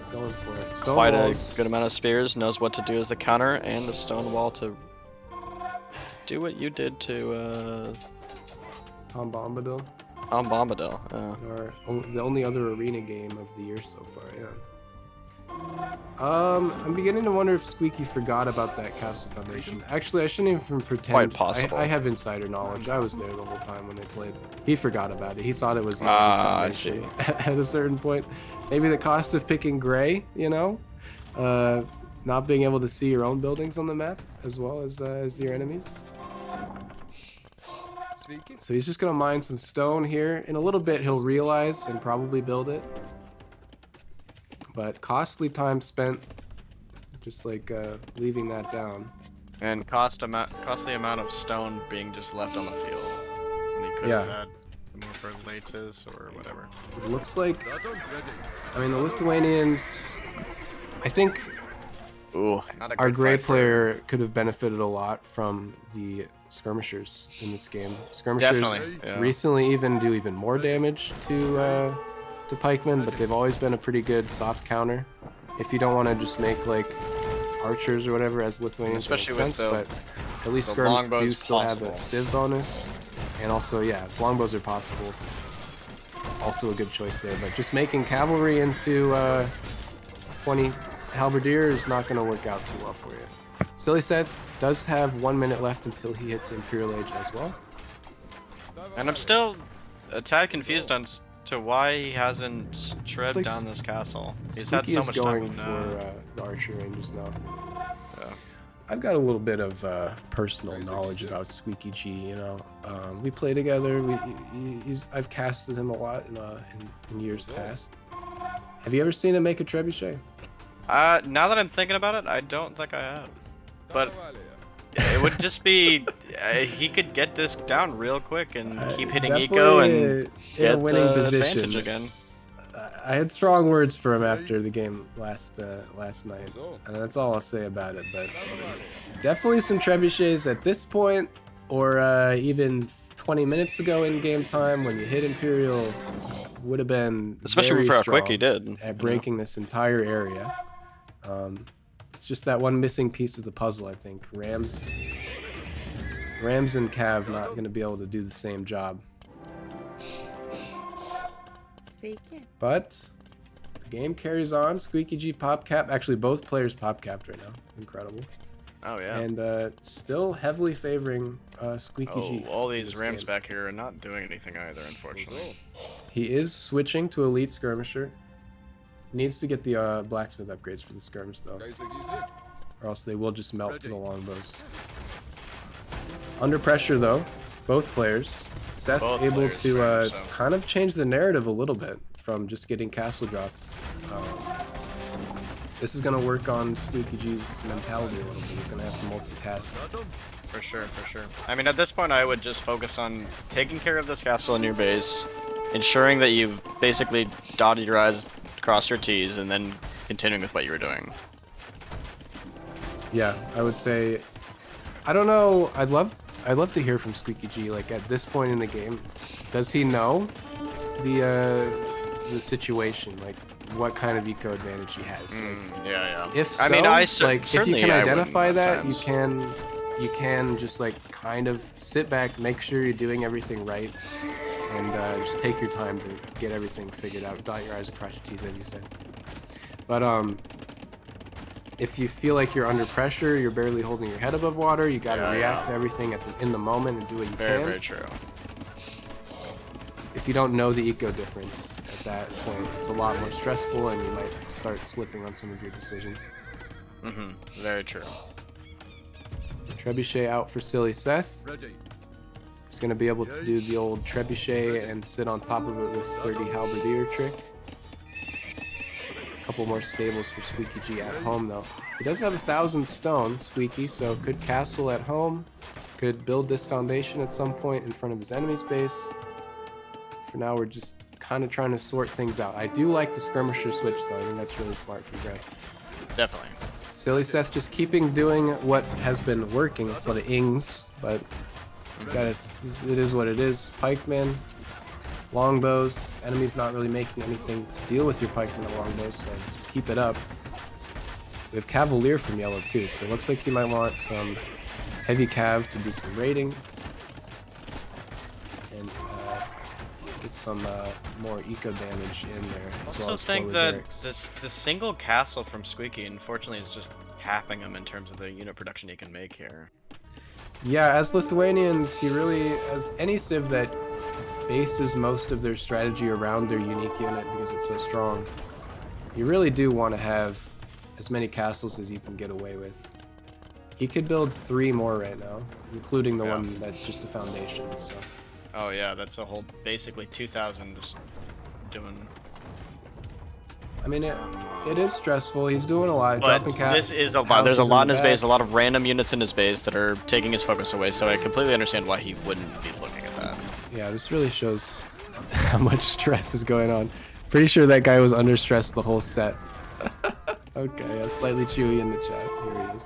it. Stone Quite walls. a good amount of spears. Knows what to do as the counter, and the stone wall to do what you did to Tom Bombadil. Bombadil. Or the only other arena game of the year so far, yeah. I'm beginning to wonder if Squeeky forgot about that castle foundation. Actually, I shouldn't even pretend. Quite possible. I have insider knowledge. I was there the whole time when they played. He forgot about it. He thought it was his I foundation see. at a certain point. Maybe the cost of picking gray, you know, not being able to see your own buildings on the map as well as your enemies. So he's just gonna mine some stone here. In a little bit, he'll realize and probably build it. But costly time spent just like leaving that down. And costly amount of stone being just left on the field. And he could have had more for Latus or whatever. It looks like, I mean, the Lithuanians, I think our gray player could have benefited a lot from the skirmishers in this game. Skirmishers recently do even more damage to pikemen, but they've always been a pretty good soft counter. If you don't want to just make like archers or whatever as Lithuanians, especially makes sense, with but at least skirms do still have a civ bonus, and also longbows are possible. Also a good choice there, but just making cavalry into 20 halberdier is not going to work out too well for you. sillySeth does have 1 minute left until he hits Imperial Age as well. And I'm still a tad confused on to why he hasn't tread like down this castle. He's Squeeky had so much going time for the archer ranges now. I've got a little bit of personal knowledge about Squeekyg. You know, we play together. I've casted him a lot in years past. Have you ever seen him make a trebuchet? Now that I'm thinking about it, I don't think I have. But it would just be he could get this down real quick and keep hitting eco and get a winning the position advantage again. I had strong words for him after the game last night, and that's all I'll say about it. But definitely some trebuchets at this point, or even 20 minutes ago in game time when you hit Imperial, would have been especially for how quick he did at breaking this entire area. It's just that one missing piece of the puzzle, I think. Rams and Cav not going to be able to do the same job. But Game carries on. Squeekyg pop cap. Actually, both players pop capped right now. Incredible. Oh yeah. And still heavily favoring Squeekyg. Oh, all these Rams back here are not doing anything either, unfortunately. He is switching to Elite Skirmisher. Needs to get the blacksmith upgrades for the skirms though, or else they will just melt to the longbows. Under pressure though, both players. Seth able to kind of change the narrative a little bit from just getting castle dropped. This is going to work on Squeekyg's mentality a little bit. He's going to have to multitask. For sure, for sure. I mean, at this point, I would just focus on taking care of this castle in your base, ensuring that you've basically dotted your I's, crossed your T's, and then continuing with what you were doing. Yeah, I would say, I don't know, I'd love to hear from Squeekyg, like at this point in the game, does he know the situation, like what kind of eco advantage he has? Like, yeah. If so, I mean, like if you can identify that, you can just like kind of sit back, make sure you're doing everything right, and just take your time to get everything figured out. Dot your I's and cross your T's, as you said. But if you feel like you're under pressure, you're barely holding your head above water, you got to react to everything in the moment and do what you can. Very true. If you don't know the eco difference at that point, it's a lot more stressful and you might start slipping on some of your decisions. Very true. Trebuchet out for sillySeth. He's going to be able to do the old trebuchet and sit on top of it with 30 halberdier trick. A couple more stables for Squeekyg at home though. He does have 1,000 stone, Squeaky, so could castle at home. Could build this foundation at some point in front of his enemy's base. For now, we're just kind of trying to sort things out. I do like the skirmisher switch though. I think that's really smart from Greg. Definitely. sillySeth just doing what has been working. It's a lot of ings, but it is what it is. Pikemen, longbows. Enemy's not really making anything to deal with your pikemen and longbows, so just keep it up. We have Cavalier from yellow too, so it looks like he might want some heavy cav to do some raiding. And get some more eco damage in there. I also think that the single castle from Squeaky, unfortunately, is just capping him in terms of the unit production he can make here. Yeah, as Lithuanians, he really, as any civ that bases most of their strategy around their unique unit because it's so strong, you really do want to have as many castles as you can get away with. He could build 3 more right now, including the one that's just a foundation. So. Oh yeah, that's a whole, basically 2,000 just doing. I mean, it is stressful. He's doing a lot. But this is a lot. There's a lot in his base, a lot of random units in his base that are taking his focus away, so I completely understand why he wouldn't be looking at that. Yeah, this really shows how much stress is going on. Pretty sure that guy was under stress the whole set. Okay, yeah, slightly chewy in the chat. Here he is.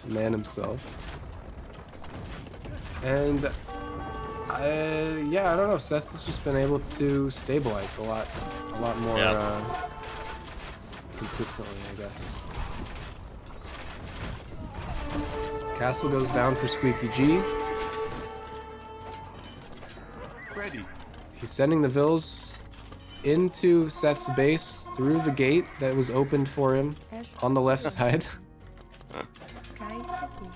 The man himself. And yeah, I don't know. Seth has just been able to stabilize a lot more consistently, I guess. Castle goes down for Squeekyg. Ready. He's sending the Vills into Seth's base through the gate that was opened for him on the left side.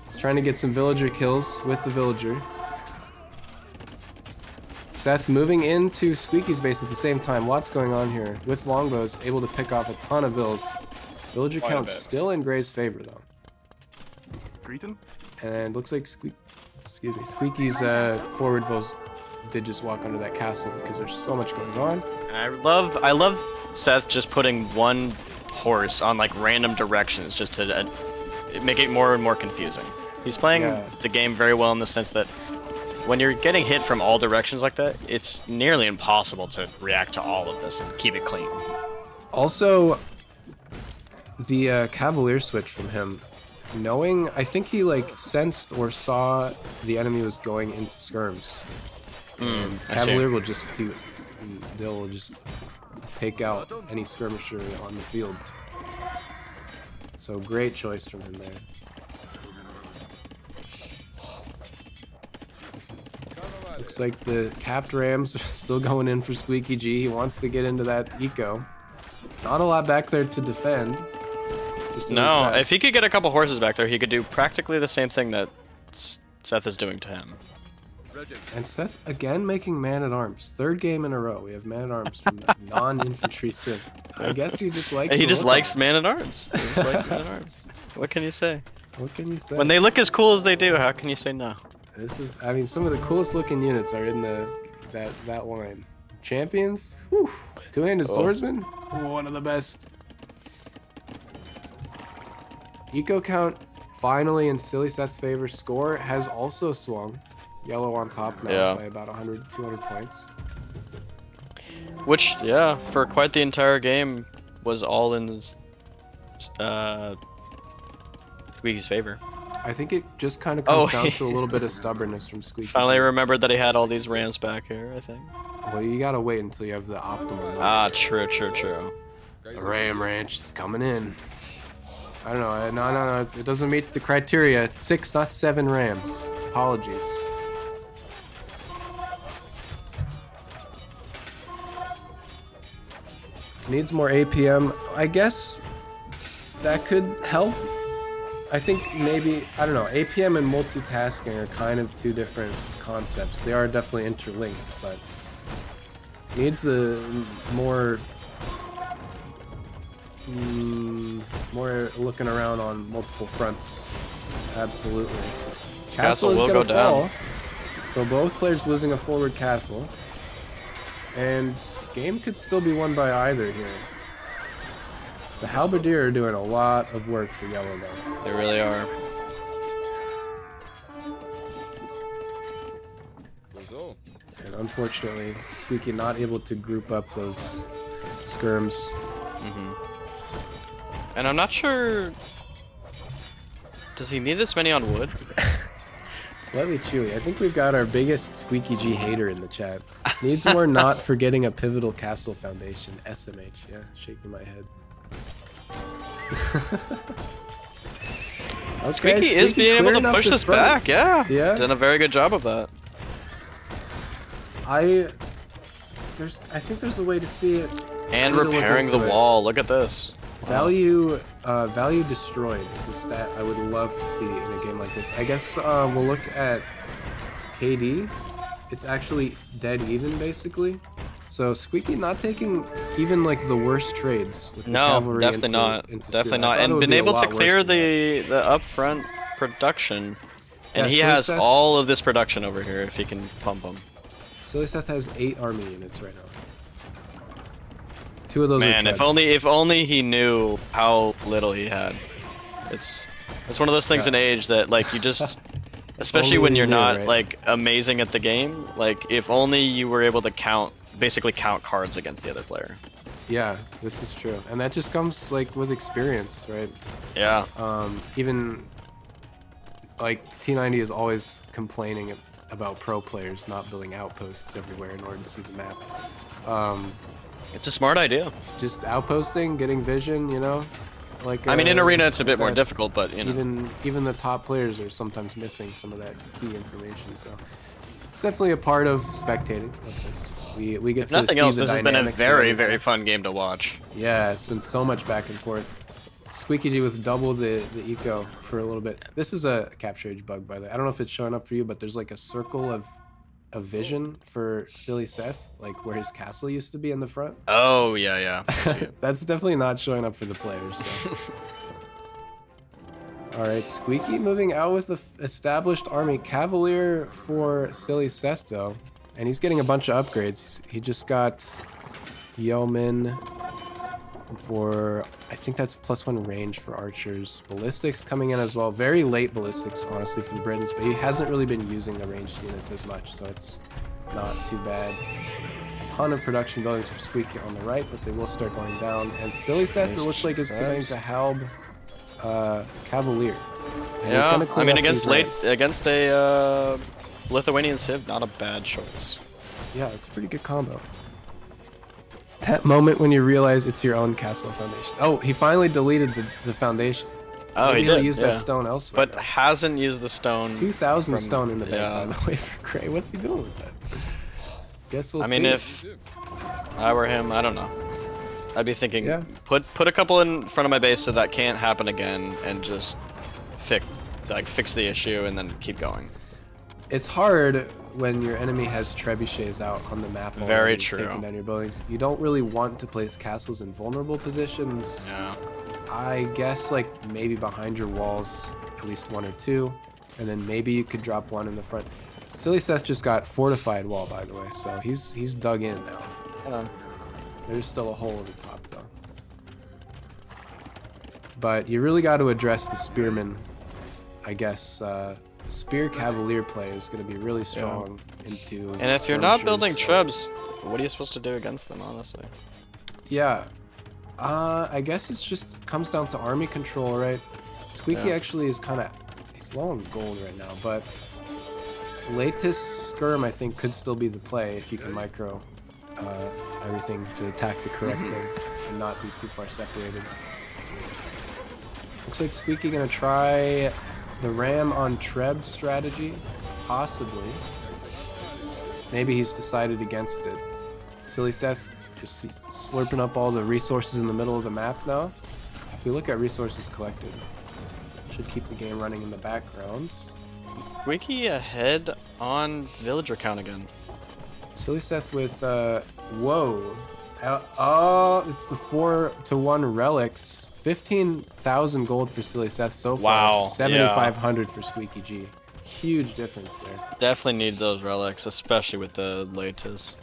He's trying to get some villager kills with the villager. Seth moving into Squeaky's base at the same time. Lots going on here. With longbows, able to pick off a ton of vills. Villager count still in Gray's favor though. Greeting. And looks like Squeaky's forward vills did just walk under that castle because there's so much going on. And I love Seth just putting one horse on like random directions just to make it more and more confusing. He's playing the game very well in the sense that when you're getting hit from all directions like that, it's nearly impossible to react to all of this and keep it clean. Also, the Cavalier switch from him, knowing, I think he like sensed or saw the enemy was going into skirms. And Cavalier will just they'll just take out any skirmisher on the field. So great choice from him there. Looks like the capped Rams are still going in for Squeekyg. He wants to get into that eco. Not a lot back there to defend. No, if he could get a couple horses back there, he could do practically the same thing that Seth is doing to him. And Seth again making man-at-arms. Third game in a row, we have man-at-arms from the non-infantry civ. I guess he just likes. He just likes man-at-arms. He just likes man-at-arms. What can you say? What can you say? When they look as cool as they do, how can you say no? This is, I mean, some of the coolest looking units are in that line. Champions, whew. Two-handed swordsman, one of the best. Eco count finally in sillySeth's favor. Score has also swung. Yellow on top now by about 100, 200 points. Which, yeah, for quite the entire game was all in Squeaky's favor. I think it just kind of comes down to a little bit of stubbornness from Squeaky. Finally remembered that he had all these rams back here, I think. Well, you gotta wait until you have the optimal. Ah, true. The Ram Ranch is coming in. I don't know. No. It doesn't meet the criteria. It's 6, not 7 Rams. Apologies. Needs more APM. I guess that could help. I think maybe, I don't know, APM and multitasking are kind of two different concepts. They are definitely interlinked, but needs the more looking around on multiple fronts. Absolutely. Castle is will gonna go fall. down. So both players losing a forward castle. And game could still be won by either here. The Halberdier are doing a lot of work for yellow though. They really are. And unfortunately, Squeaky not able to group up those skirms. And I'm not sure... Does he need this many on wood? Slightly chewy. I think we've got our biggest Squeekyg hater in the chat. Needs more not forgetting a pivotal castle foundation. SMH. Yeah, shaking my head. Okay, Squeaky is being able to push this back, yeah. Done a very good job of that. I think there's a way to see it. And repairing the wall, look at this. Value destroyed is a stat I would love to see in a game like this. I guess we'll look at KD. It's actually dead even basically. So Squeaky not taking even like the worst trades with the cavalry. Definitely not. Definitely not. And been able to clear the upfront production. And he has all of this production over here if he can pump them. sillySeth has 8 army units right now. 2 of those Man, are if only he knew how little he had. It's one of those things in age that like you just especially when you're not like amazing at the game, like if only you were able to basically count cards against the other player. Yeah, this is true. And that just comes like with experience, right? Yeah. Even like T90 is always complaining about pro players not building outposts everywhere in order to see the map. It's a smart idea. Just outposting, getting vision, you know? Like I mean, in arena it's a bit more difficult, but you know. Even the top players are sometimes missing some of that key information, so it's definitely a part of spectating of this. We get to see the dynamics. If nothing else, this has been a very fun game to watch. Yeah, it's been so much back and forth. Squeaky with double the eco for a little bit. This is a capture age bug, by the way. I don't know if it's showing up for you, but there's like a circle of vision for sillySeth, like where his castle used to be in the front. Oh yeah. That's definitely not showing up for the players. So. All right, Squeaky moving out with the established army. Cavalier for sillySeth though, and he's getting a bunch of upgrades. He just got Yeoman for, I think that's +1 range for archers. Ballistics coming in as well. Very late ballistics, honestly, for the Britons, but he hasn't really been using the ranged units as much, so it's not too bad. Ton of production buildings for Squeaky on the right, but they will start going down. And sillySeth, it looks like, is going to Halb Cavalier. And yeah, I mean, against a Lithuanian Civ, not a bad choice. Yeah, it's a pretty good combo. That moment when you realize it's your own castle foundation. Oh, he finally deleted the foundation. Oh, maybe he'll use that stone elsewhere. But hasn't used the stone. 2,000 stone in the bank, by the way, for Gray. What's he doing with that? Guess we'll see. I mean, if I were him, I don't know. I'd be thinking, Yeah. put a couple in front of my base so that can't happen again, and just fix the issue, and then keep going. It's hard when your enemy has trebuchets out on the map. Very already, true. Taking down your buildings. You don't really want to place castles in vulnerable positions. Yeah. I guess like maybe behind your walls, at least 1 or 2, and then maybe you could drop 1 in the front. sillySeth just got fortified wall, by the way, so he's dug in now. Hold on. There's still a hole at the top though. But you really got to address the spearmen, I guess. Spear Cavalier play is going to be really strong into. And if you're not building skirmishers, trebs, what are you supposed to do against them, honestly? Yeah. I guess it's just comes down to army control, right? Squeeky actually is kind of he's low on gold right now, but latest skirm I think could still be the play if you can micro everything to attack the correct thing and not be too far separated. Looks like Squeeky gonna try the ram on Treb strategy, possibly. Maybe he's decided against it. sillySeth just slurping up all the resources in the middle of the map now. If we look at resources collected, should keep the game running in the background. Squeaky ahead on villager count again. sillySeth with whoa. Oh, it's the 4-to-1 relics. 15,000 gold for sillySeth so far. Wow, 7,500 for Squeekyg. Huge difference there. Definitely need those relics, especially with the latest.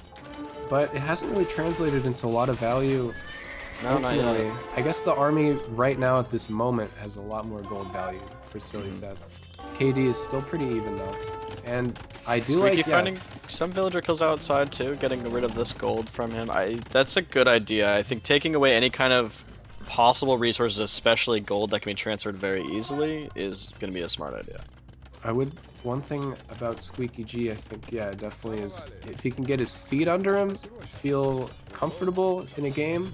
But it hasn't really translated into a lot of value. No, not yet. I guess the army right now at this moment has a lot more gold value for sillySeth. KD is still pretty even though. And I do Squeaky like finding some villager kills outside too, getting rid of this gold from him. That's a good idea. I think taking away any kind of possible resources, especially gold that can be transferred very easily, is going to be a smart idea. One thing about Squeekyg, I think, yeah, definitely is if he can get his feet under him, feel comfortable in a game.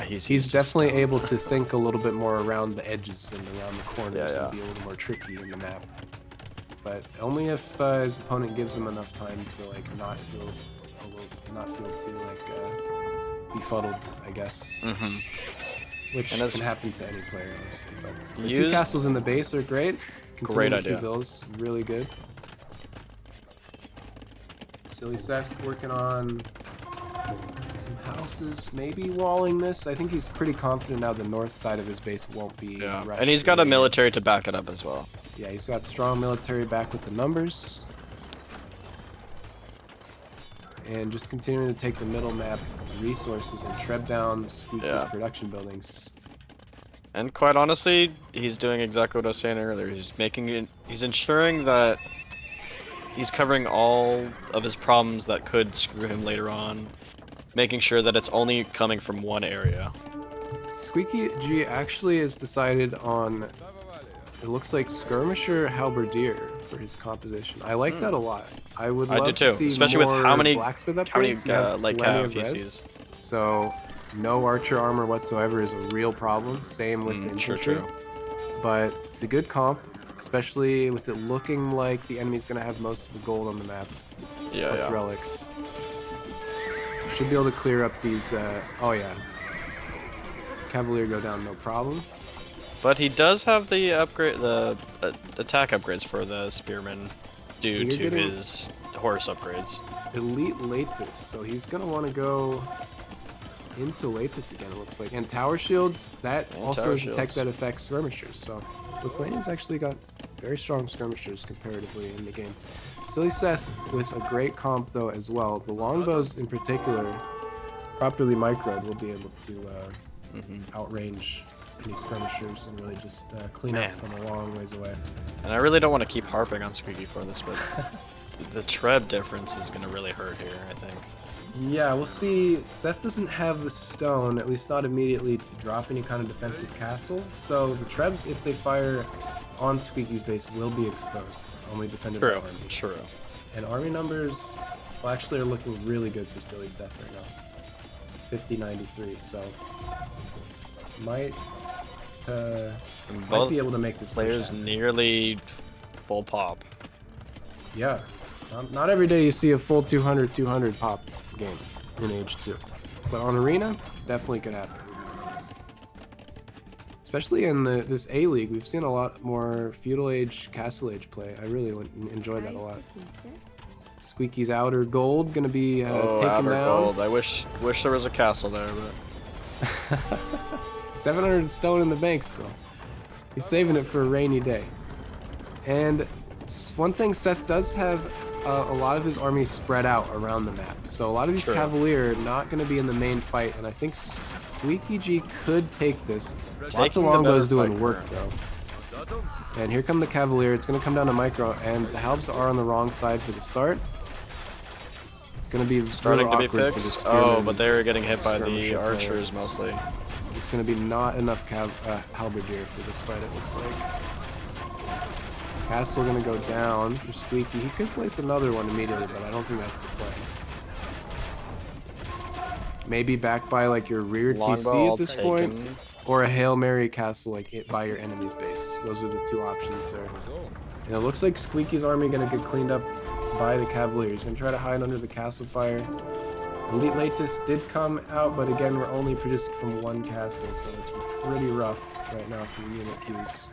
He's Definitely able to think a little bit more around the edges and around the corners Yeah. and be a little more tricky in the map. But only if his opponent gives him enough time to like not feel too like befuddled, I guess. Which can happen to any player, honestly. But the 2 castles in the base are great. Great idea. Bills, really good. sillySeth working on some houses, maybe walling this. I think he's pretty confident now the north side of his base won't be rushed. And he's got a military to back it up as well. Yeah, he's got strong military back with the numbers. And just continuing to take the middle map resources and treb down Squeaky's production buildings. And quite honestly, he's doing exactly what I was saying earlier. He's ensuring that he's covering all of his problems that could screw him later on, making sure that it's only coming from one area. Squeekyg actually has decided on, it looks like skirmisher halberdier for his composition. I like that a lot. I would love to see especially more with how many light cav he sees. So no archer armor whatsoever is a real problem. Same with infantry. True. But it's a good comp, especially with it looking like the enemy's gonna have most of the gold on the map. Plus relics. Should be able to clear up these. Oh yeah, Cavalier go down no problem. But he does have the attack upgrades for the spearmen due to his horse upgrades. Elite Latus, so he's gonna want to go into Latus again, it looks like. And Tower Shields, that also is a tech that affects skirmishers, so Lithuania's actually got very strong skirmishers comparatively in the game. sillySeth with a great comp though as well. The longbows in particular, properly microed, will be able to outrange any skirmishers and really just clean up from a long ways away. And I really don't want to keep harping on Squeaky for this, but the treb difference is going to really hurt here, I think. Yeah, we'll see. Seth doesn't have the stone, at least not immediately, to drop any kind of defensive castle. So the trebs, if they fire on Squeaky's base, will be exposed. Only defended by army. True. And army numbers, well, actually are looking really good for sillySeth right now. 50-93, so might be able to make this players nearly full pop. Yeah. Not every day you see a full 200 pop game in Age 2. But on Arena, definitely could happen. Especially in this A League, we've seen a lot more Feudal Age, Castle Age play. I really enjoy that a lot. Squeeky's outer gold gonna be taken outer down. gold. I wish there was a castle there, but 700 stone in the bank still. He's saving it for a rainy day. And one thing, Seth does have a lot of his army spread out around the map. So a lot of these Cavalier are not going to be in the main fight, and I think Squeekyg could take this. Lots of longbows doing work though. And here come the Cavalier. It's going to come down to micro, and the Halbs are on the wrong side for the start. It's going to be starting to be awkward for fixed. the Oh, but they're getting hit by the archers mostly. It's going to be not enough halberdier for this fight, it looks like. Castle going to go down for Squeeky. He could place another one immediately, but I don't think that's the play. Maybe back by like your rear TC at this point, or a Hail Mary castle like hit by your enemy's base. Those are the two options there. And it looks like Squeeky's army going to get cleaned up by the Cavalier. He's going to try to hide under the castle fire. Elite Latus did come out, but again, we're only producing from one castle, so it's pretty rough right now for the unit queues.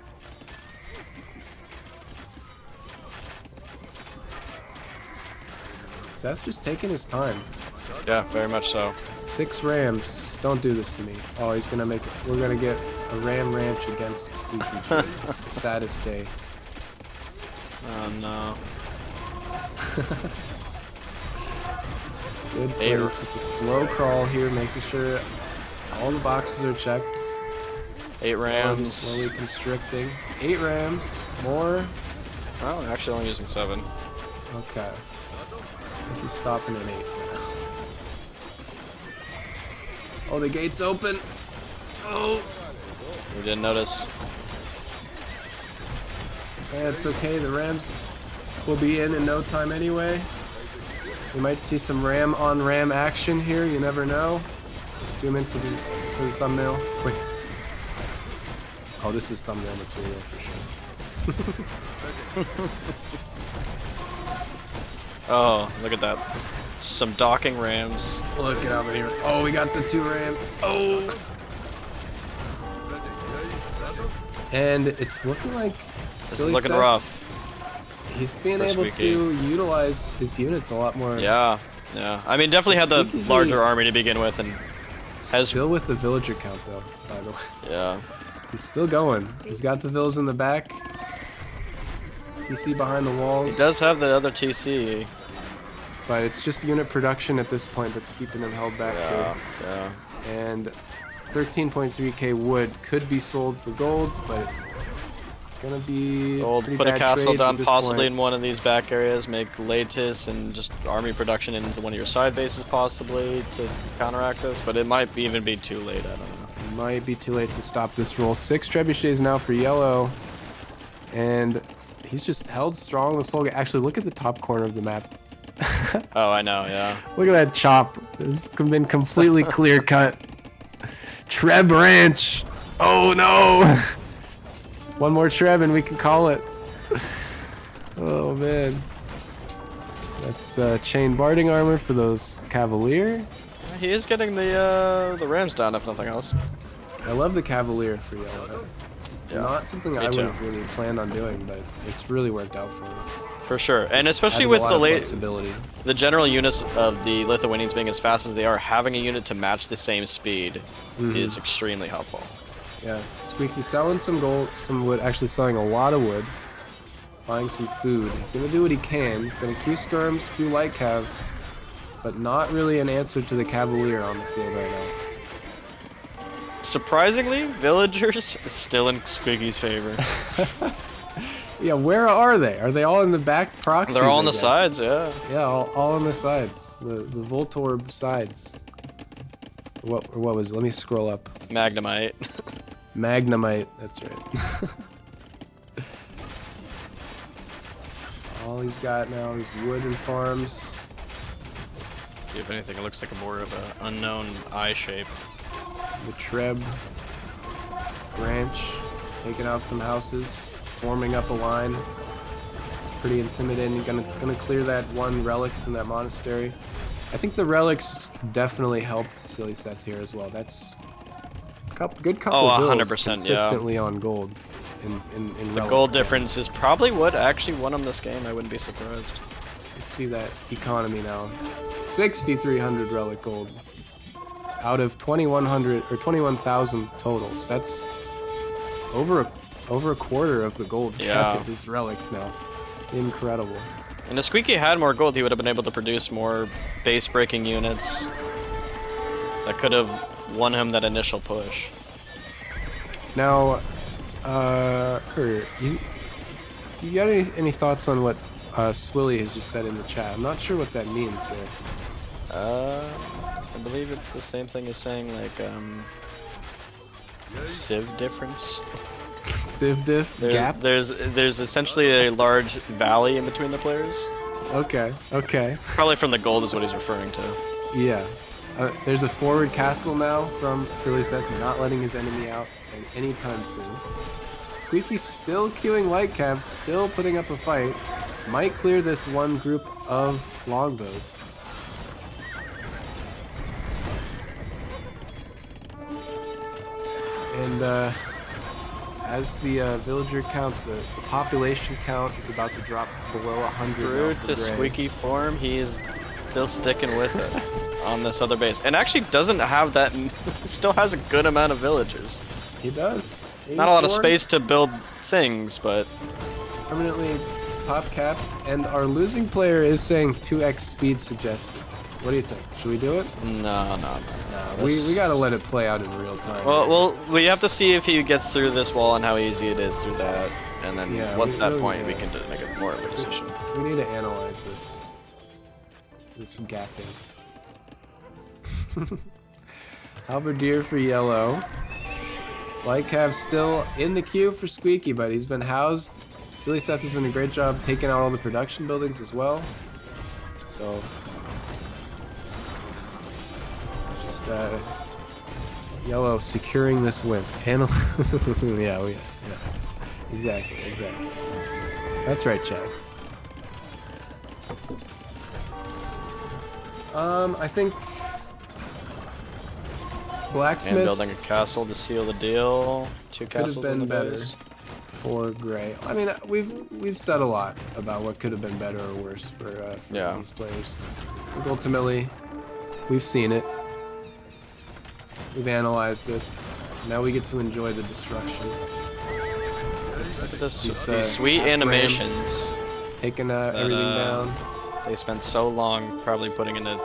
Seth just taking his time. Yeah, very much so. 6 rams. Don't do this to me. Oh, he's gonna make it. We're gonna get a ram ranch against Squeekyg. It's the saddest day. Oh no. Good place with the slow crawl here, making sure all the boxes are checked. 8 rams. Slowly constricting. 8 rams. More. Oh, actually only using 7. Okay. I think he's stopping at 8 now. Oh, the gate's open. Oh. We didn't notice. Yeah, it's okay. The rams will be in no time anyway. We might see some ram on ram action here. You never know. Zoom in for the thumbnail. Quick. Oh, this is thumbnail material for sure. Oh, look at that. Some docking rams. Look it over here. Oh, we got the 2 rams. Oh! And it's looking like This is looking rough. He's being able to utilize his units a lot more. Yeah, yeah. I mean, definitely had the larger army to begin with, and has still with the villager count though, by the way. Yeah. He's still going. He's got the villas in the back. TC behind the walls. He does have the other TC. But it's just unit production at this point that's keeping him held back here. Yeah. And 13.3k wood could be sold for gold, but it's gonna be gold. Put a castle down possibly in one of these back areas, make Latus and just army production into one of your side bases possibly to counteract this, but it might even be too late, I don't know. It might be too late to stop this roll. 6 trebuchets now for yellow. And he's just held strong this whole game. Actually, look at the top corner of the map. Oh, I know, yeah. Look at that chop. It's been completely clear cut. Treb Ranch. Oh no. One more Treb and we can call it. Oh man. That's chain barding armor for those Cavalier. He is getting the rams down, if nothing else. I love the Cavalier for yellow. Yeah. Not something I would have really planned on doing, but it's really worked out for me. For sure, and especially with the flexibility. The general units of the Lithuanians being as fast as they are, having a unit to match the same speed is extremely helpful. Yeah, Squeeky selling some gold, some wood, actually selling a lot of wood, buying some food. He's gonna do what he can. He's gonna queue skirms, queue light cav, but not really an answer to the Cavalier on the field right now. Surprisingly, villagers still in Squeaky's favor. Yeah, where are they? Are they all in the back proxies? They're all on the sides, yeah. Yeah, all on the sides. The Voltorb sides. What was it? Let me scroll up. Magnemite. Magnemite, that's right. All he's got now is wooden farms. If anything, it looks like more of an unknown eye shape. The Treb branch, taking out some houses. Forming up a line, pretty intimidating. Gonna clear that one relic from that monastery. I think the relics definitely helped sillySeth here as well. That's good couple Oh, of 100%, consistently on gold in The relic. gold difference is probably what actually won him this game. I wouldn't be surprised. Let's see that economy now. 6,300 relic gold out of 2,100 or 21,000 totals. That's over a quarter of the gold cap is relics now. Incredible. And if Squeeky had more gold, he would have been able to produce more base breaking units that could have won him that initial push. Now, Kurt, you got any thoughts on what Swilly has just said in the chat? I'm not sure what that means there. I believe it's the same thing as saying like civ difference. Civ diff gap. There's essentially a large valley in between the players. Okay. Probably from the gold is what he's referring to. Yeah. There's a forward castle now from sillySeth, not letting his enemy out anytime soon. Squeaky's still queuing light caps, still putting up a fight. Might clear this one group of longbows. And as the villager count, the population count is about to drop below 100. True to Squeaky form, he is still sticking with it on this other base, and actually doesn't have that. Still has a good amount of villagers. He does. 84. Not a lot of space to build things, but permanently top capped. And our losing player is saying 2x speed suggested. What do you think? Should we do it? No. We gotta let it play out in real time. Well, we have to see if he gets through this wall and how easy it is through that, and then once that point, we can make it more of a decision. We need to analyze this gapping. Halberdier for yellow. Lycav still in the queue for Squeaky, but he's been housed. sillySeth is doing a great job taking out all the production buildings as well. So just yellow securing this win. Yeah, exactly. That's right, Chad. I think Blacksmith and building a castle to seal the deal. Two castles could have been in the better base. for Gray. I mean, we've said a lot about what could have been better or worse for these players. I think ultimately, we've seen it. We've analyzed it. Now we get to enjoy the destruction. These sweet animations. Taking everything down. They spent so long probably putting in a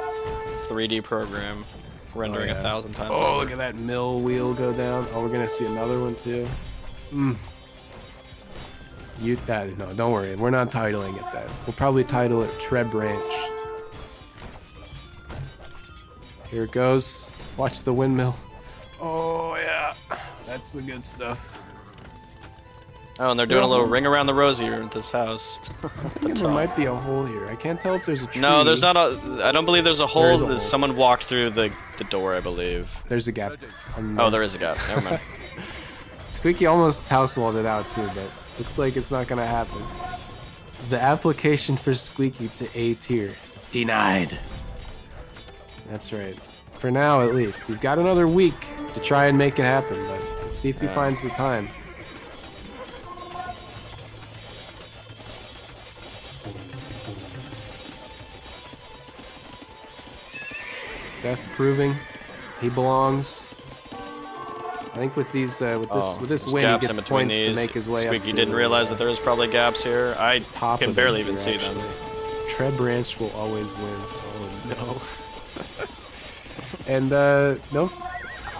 3D program, rendering 1,000 times. Oh, look at that mill wheel go down. Oh, we're gonna see another one too. No, don't worry. We're not titling it that. We'll probably title it Treb Ranch. Here it goes. Watch the windmill. Oh yeah, that's the good stuff. Oh, and they're doing a little ring around the rosy here at this house. I think there might be a hole here. I can't tell if there's a tree. No, there's not a. I don't believe there's a hole. There is a hole. Someone walked through the door, I believe. There's a gap. Oh, there is a gap. Never mind. Squeaky almost house walled it out too, but looks like it's not gonna happen. The application for Squeaky to A tier denied. That's right. For now, at least. He's got another week to try and make it happen, but we'll see if he finds the time. Seth proving he belongs. I think with these with this win, he gets points to make his way up. Squeaky didn't realize that there was probably gaps here. I can barely even see them. Treb Ranch will always win. Oh no. And no,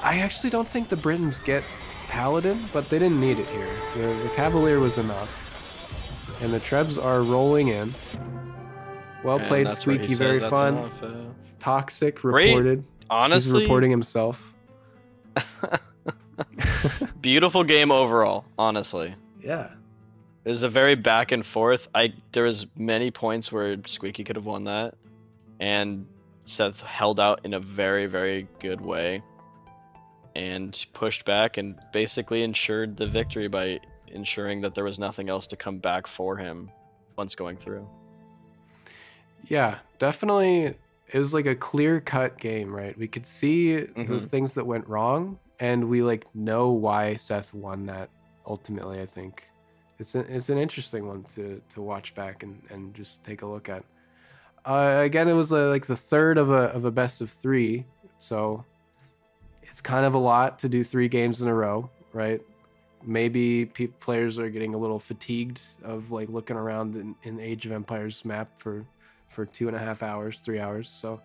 I actually don't think the Britons get Paladin, but they didn't need it here. The Cavalier was enough, and the Trebs are rolling in. Well played, Squeaky. Very fun. Toxic reported. Honestly, he's reporting himself. Beautiful game overall, honestly. Yeah. It was a very back and forth. There was many points where Squeaky could have won that, and Seth held out in a very, very good way and pushed back and basically ensured the victory by ensuring that there was nothing else to come back for him once going through. Yeah, definitely it was like a clear-cut game, right? We could see the things that went wrong, and we like know why Seth won that ultimately. I think it's an interesting one to watch back and just take a look at. Again, it was like the third of a best of 3, so it's kind of a lot to do 3 games in a row, right? Maybe players are getting a little fatigued of like looking around in Age of Empires map for 2.5 hours, 3 hours. So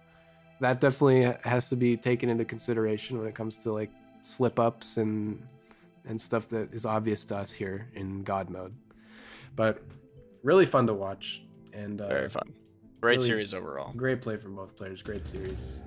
that definitely has to be taken into consideration when it comes to like slip ups and stuff that is obvious to us here in God mode. But really fun to watch, and very fun. Great really series overall. Great play from both players. Great series.